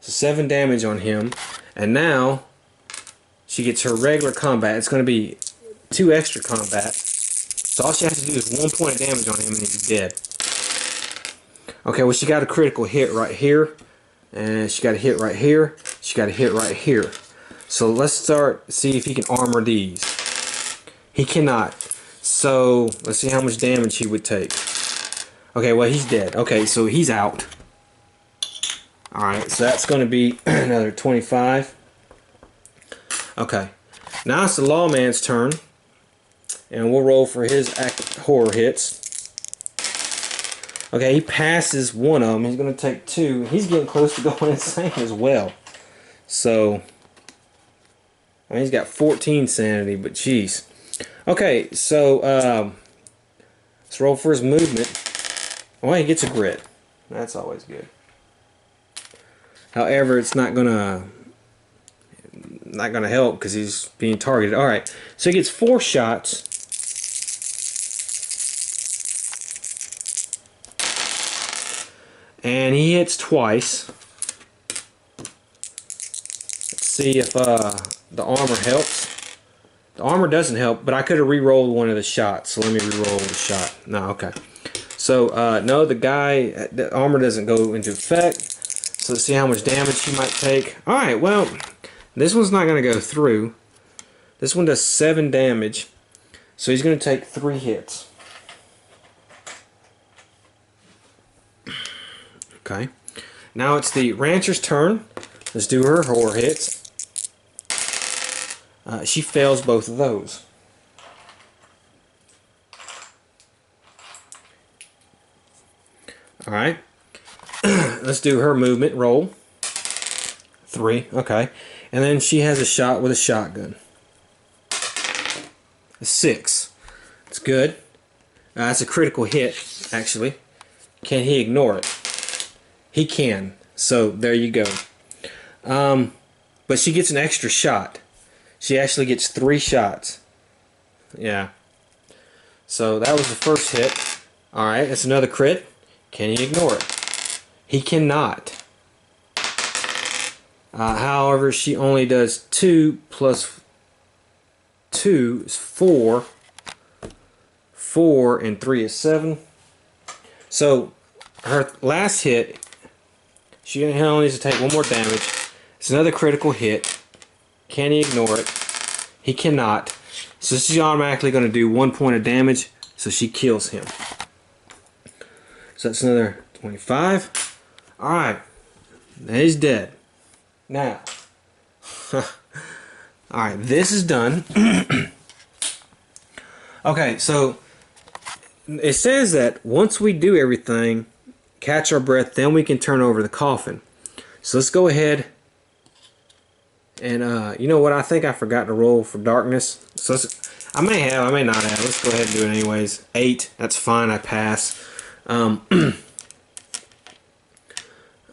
So 7 damage on him. And now she gets her regular combat. It's going to be 2 extra combat. So all she has to do is 1 point of damage on him and he's dead. Okay, well she got a critical hit right here. And she got a hit right here. She got a hit right here. So let's see if he can armor these. He cannot. So let's see how much damage he would take. Okay, well he's dead. Okay, so he's out. Alright, so that's going to be another 25. Okay, now it's the Lawman's turn. And we'll roll for his horror hits. Okay, he passes one of them. He's going to take 2. He's getting close to going insane as well. So, I mean, he's got 14 sanity, but jeez. Okay, so let's roll for his movement. Well, he gets a grit. That's always good. However, it's not gonna help because he's being targeted. All right, so he gets 4 shots. And he hits twice. Let's see if the armor helps. The armor doesn't help, but I could have re-rolled one of the shots. So let me re-roll the shot. No, okay. So no, the armor doesn't go into effect. So let's see how much damage he might take. All right, well, this one's not going to go through. This one does 7 damage, so he's going to take 3 hits. Okay, now it's the rancher's turn. Let's do her horror hits. She fails both of those. Alright, let's do her movement roll. 3, okay. And then she has a shot with a shotgun. A 6. It's good. That's a critical hit, actually. Can he ignore it? He can. So there you go. But she gets an extra shot. She actually gets 3 shots. Yeah. So that was the first hit. Alright, that's another crit. Can he ignore it? He cannot. However, she only does 2 plus 2 is 4. 4 and 3 is 7. So her last hit, she only needs to take 1 more damage. It's another critical hit. Can he ignore it? He cannot. So she's automatically going to do 1 point of damage. So she kills him. So that's another 25. Alright. He's dead. Now. Alright, this is done. Okay, so it says that once we do everything, catch our breath, then we can turn over the coffin. So let's go ahead and you know what, I think I forgot to roll for darkness. So I may have, I may not have. Let's go ahead and do it anyways. 8, that's fine, I pass.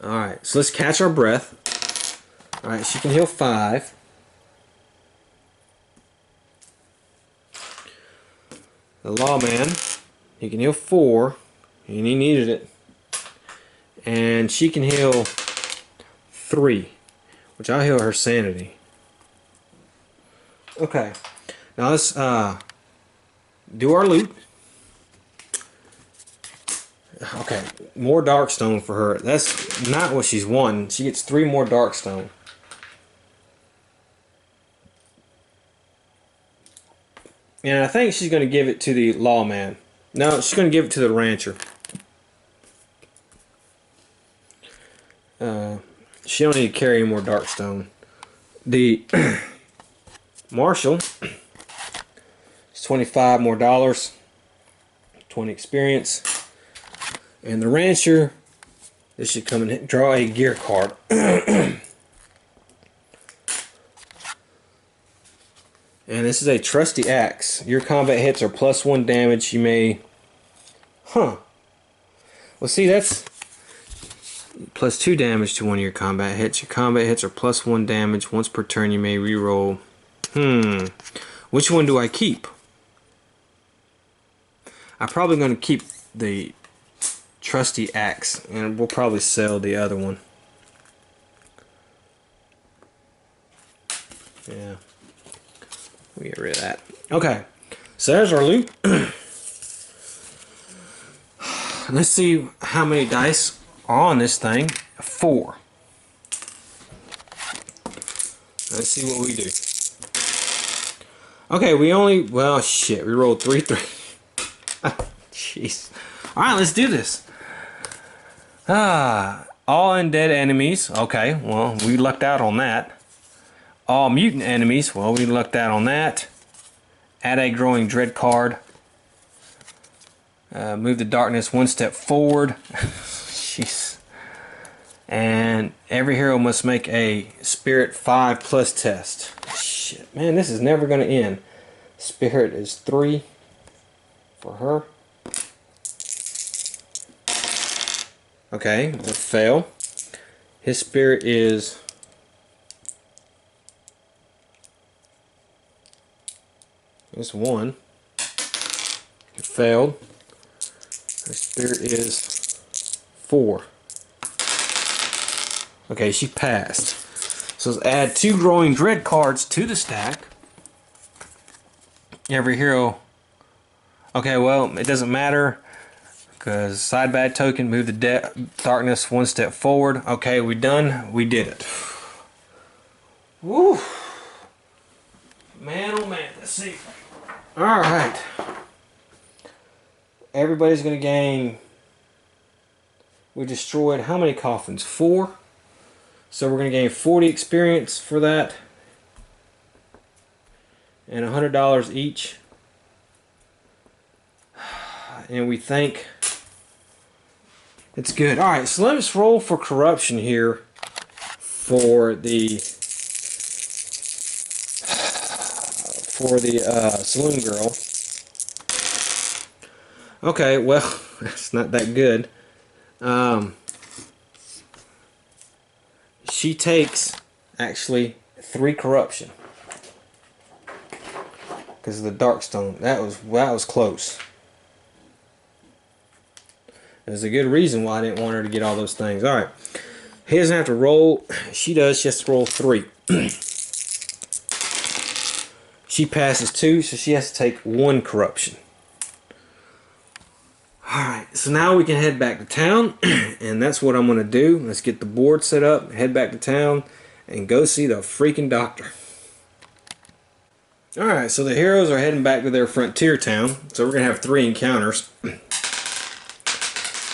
Alright, so let's catch our breath. Alright, she can heal 5. The lawman, he can heal 4, and he needed it. And she can heal 3, which I'll heal her sanity. Okay, now let's do our loot. Okay, more darkstone for her. That's not what she's won. She gets 3 more darkstone. And I think she's going to give it to the lawman. No, she's going to give it to the rancher. She don't need to carry any more darkstone. The marshal is $25 more, 20 experience. And the rancher, this should come and draw a gear card. And this is a trusty axe. Your combat hits are +1 damage. You may... Well, see, that's +2 damage to one of your combat hits. Your combat hits are +1 damage. Once per turn, you may reroll. Which one do I keep? I'm probably going to keep the trusty axe. And we'll probably sell the other one. Yeah. We get rid of that. Okay. So there's our loot. Let's see how many dice are on this thing. 4. Let's see what we do. Okay, we only... Well, shit. We rolled 3. Jeez. Alright, let's do this. All undead enemies. Okay, well, we lucked out on that. All mutant enemies. Well, we lucked out on that. Add a growing dread card. Move the darkness 1 step forward. Jeez. And every hero must make a spirit 5+ test. Shit, man, this is never going to end. Spirit is 3 for her. Okay, that fail. His spirit is... It's 1. It failed. His spirit is 4. Okay, she passed. So let's add 2 growing dread cards to the stack. Every hero... Okay, well, it doesn't matter. Because side bag token, move the darkness 1 step forward. Okay, we done. We did it. Woo! Man, oh man, let's see. Alright. Everybody's going to gain... We destroyed how many coffins? 4. So we're going to gain 40 experience for that. And $100 each. And we think... It's good. Alright, so let's roll for corruption here for the saloon girl. Okay, well, that's not that good. She takes actually 3 corruption because of the dark stone. That was close. There's a good reason why I didn't want her to get all those things. Alright. He doesn't have to roll. She does. She has to roll 3. She passes 2, so she has to take 1 corruption. Alright, so now we can head back to town. And that's what I'm going to do. Let's get the board set up, head back to town, and go see the freaking doctor. Alright, so the heroes are heading back to their frontier town. So we're going to have 3 encounters.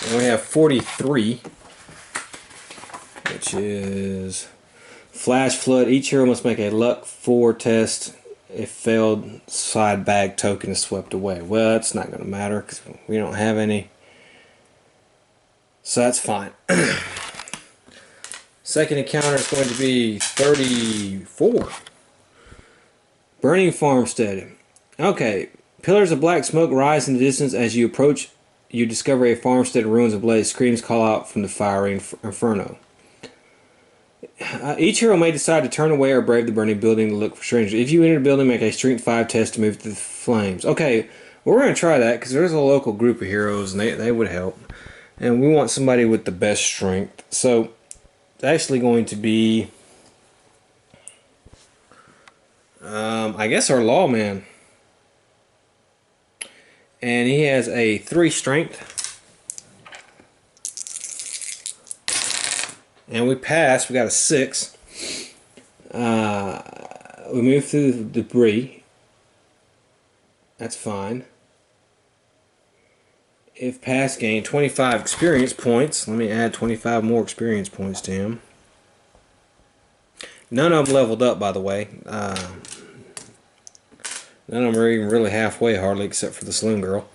And we have 43, which is Flash Flood. Each hero must make a luck 4 test. If failed, side bag token is swept away. Well, that's not going to matter because we don't have any. So that's fine. Second encounter is going to be 34. Burning Farmstead. Okay. Pillars of black smoke rise in the distance as you approach. You discover a farmstead in ruins ablaze. Screams call out from the fiery inferno. Each hero may decide to turn away or brave the burning building to look for strangers. If you enter the building, make a strength 5 test to move through the flames. Okay, well, we're going to try that because there's a local group of heroes and they would help. And we want somebody with the best strength. So, it's actually going to be... I guess our lawman. And he has a 3 strength. And we passed. We got a 6. We moved through the debris. That's fine. If passed, gain 25 experience points. Let me add 25 more experience points to him. None of them leveled up, by the way. None of them are even really halfway, hardly, except for the saloon girl.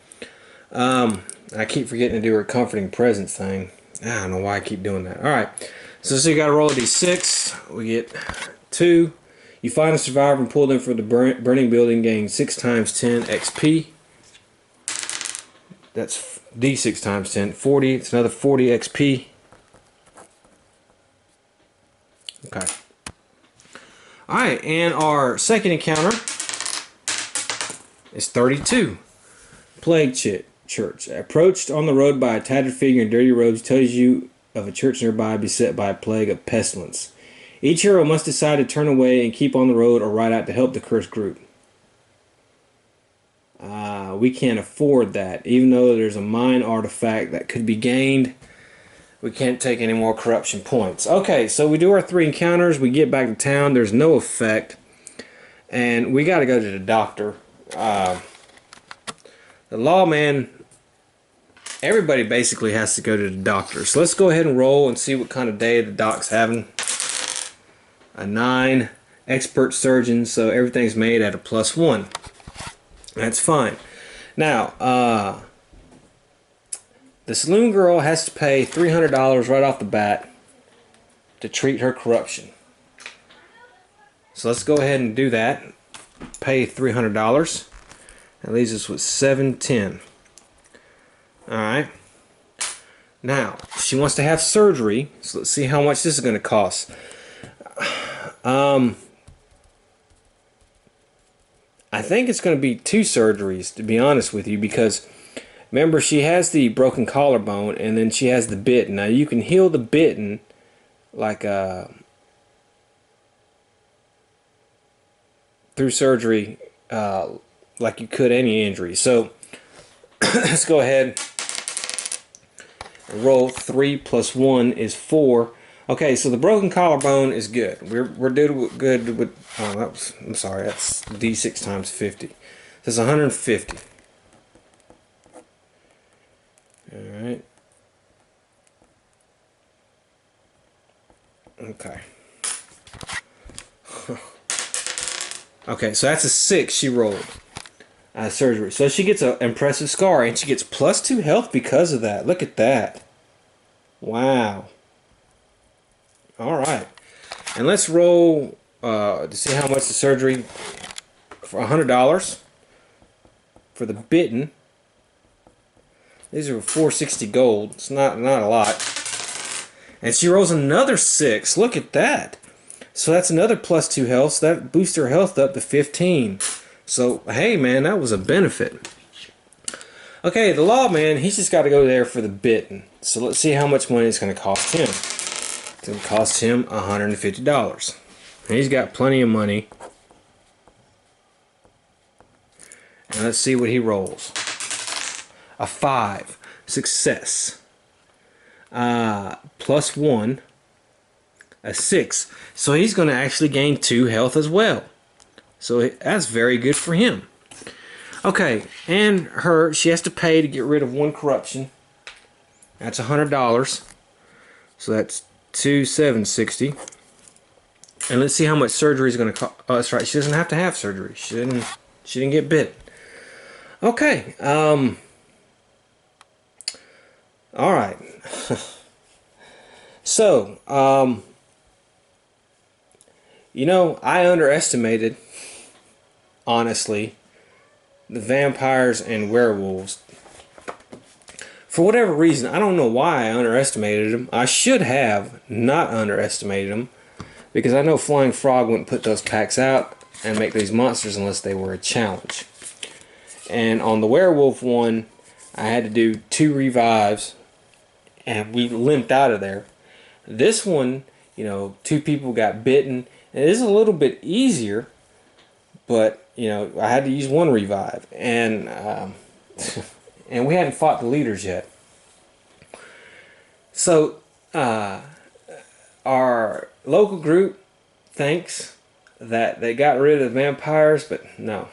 I keep forgetting to do her comforting presence thing. I don't know why I keep doing that. Alright, so you got to roll a d6. We get 2. You find a survivor and pull them from the burning building, gain 6 times 10 XP. That's d6 times 10. 40. It's another 40 XP. Okay. Alright, and our second encounter is 32. Plague Church. Approached on the road by a tattered figure in dirty robes, tells you of a church nearby beset by a plague of pestilence. Each hero must decide to turn away and keep on the road or ride out to help the cursed group. We can't afford that. Even though there's a mine artifact that could be gained, we can't take any more corruption points. Okay, so we do our 3 encounters. We get back to town. There's no effect. And we got to go to the doctor. The lawman, everybody basically has to go to the doctor. So let's go ahead and roll and see what kind of day the doc's having. A 9. Expert surgeon, so everything's made at a +1. That's fine. Now, the saloon girl has to pay $300 right off the bat to treat her corruption. So let's go ahead and do that. Pay $300. That leaves us with $710. Alright. Now, she wants to have surgery. So let's see how much this is going to cost. I think it's going to be 2 surgeries, to be honest with you, because remember, she has the broken collarbone and then she has the bitten. Now, you can heal the bitten like through surgery like you could any injury. So let's go ahead and roll. 3 + 1 is 4. Okay, so the broken collarbone is good. We're good with. Oh, I'm sorry. That's D6 times 50. That's 150. All right. Okay. Okay, so that's a 6 she rolled. Surgery. So she gets an impressive scar, and she gets +2 health because of that. Look at that. Wow. Alright. And let's roll to see how much the surgery for $100 for the bitten. These are 460 gold. It's not a lot. And she rolls another 6. Look at that. So that's another +2 health. So that boosts her health up to 15. So, hey man, that was a benefit. Okay, the lawman, he's just got to go there for the bitten. So let's see how much money it's going to cost him. It's going to cost him $150. And he's got plenty of money. And let's see what he rolls. A 5. Success. +1. A 6. So he's going to actually gain 2 health as well. So that's very good for him. Okay, and she has to pay to get rid of 1 corruption. That's $100. So that's $2,760. And let's see how much surgery is going to cost. Oh, that's right. She doesn't have to have surgery. She didn't get bit. Okay. All right. So, you know, I underestimated, honestly, the vampires and werewolves. For whatever reason, I don't know why I underestimated them. I should have not underestimated them, because I know Flying Frog wouldn't put those packs out and make these monsters unless they were a challenge. And on the werewolf one, I had to do 2 revives, and we limped out of there. This one, you know, 2 people got bitten. It is a little bit easier, but you know, I had to use 1 revive, and and we hadn't fought the leaders yet. So our local group thinks that they got rid of the vampires, but no,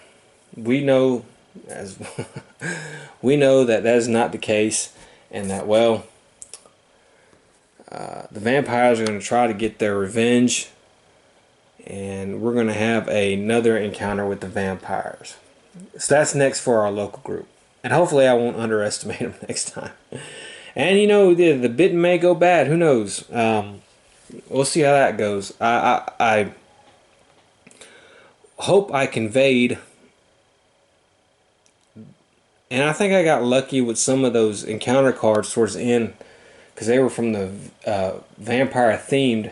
we know that is not the case, and that, well, the vampires are going to try to get their revenge, and we're going to have another encounter with the vampires. So that's next for our local group, and hopefully I won't underestimate them next time. And you know, the bitten may go bad. Who knows? We'll see how that goes. I hope I conveyed, and I think I got lucky with some of those encounter cards towards the end, because they were from the vampire themed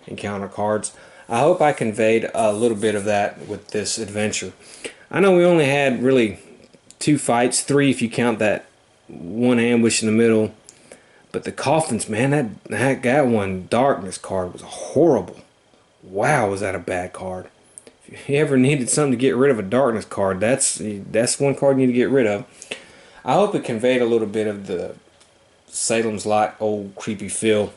encounter cards. I hope I conveyed a little bit of that with this adventure. I know we only had really 2 fights, 3 if you count that 1 ambush in the middle. But the coffins, man, that one darkness card was horrible. Wow, was that a bad card. If you ever needed something to get rid of a darkness card, that's one card you need to get rid of. I hope it conveyed a little bit of the Salem's Lot old creepy feel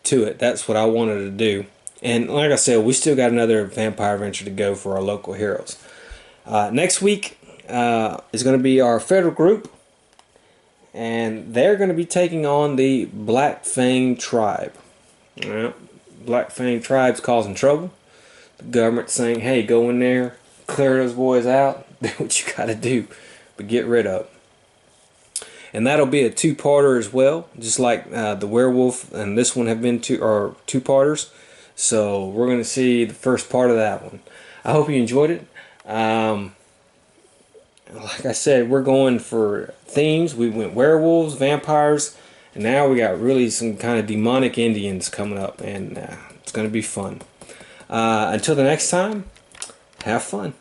to it. That's what I wanted to do. And like I said, we still got another vampire adventure to go for our local heroes. Next week is going to be our federal group, and they're going to be taking on the Black Fang tribe. Black Fang tribe's causing trouble. The government's saying, hey, go in there, clear those boys out, do what you got to do, but get rid of them. And that'll be a two-parter as well, just like the werewolf and this one have been two-parters. So we're going to see the first part of that one. I hope you enjoyed it. Like I said, we're going for themes. We went werewolves, vampires, and now we got really some kind of demonic Indians coming up, and it's going to be fun. Until the next time, have fun.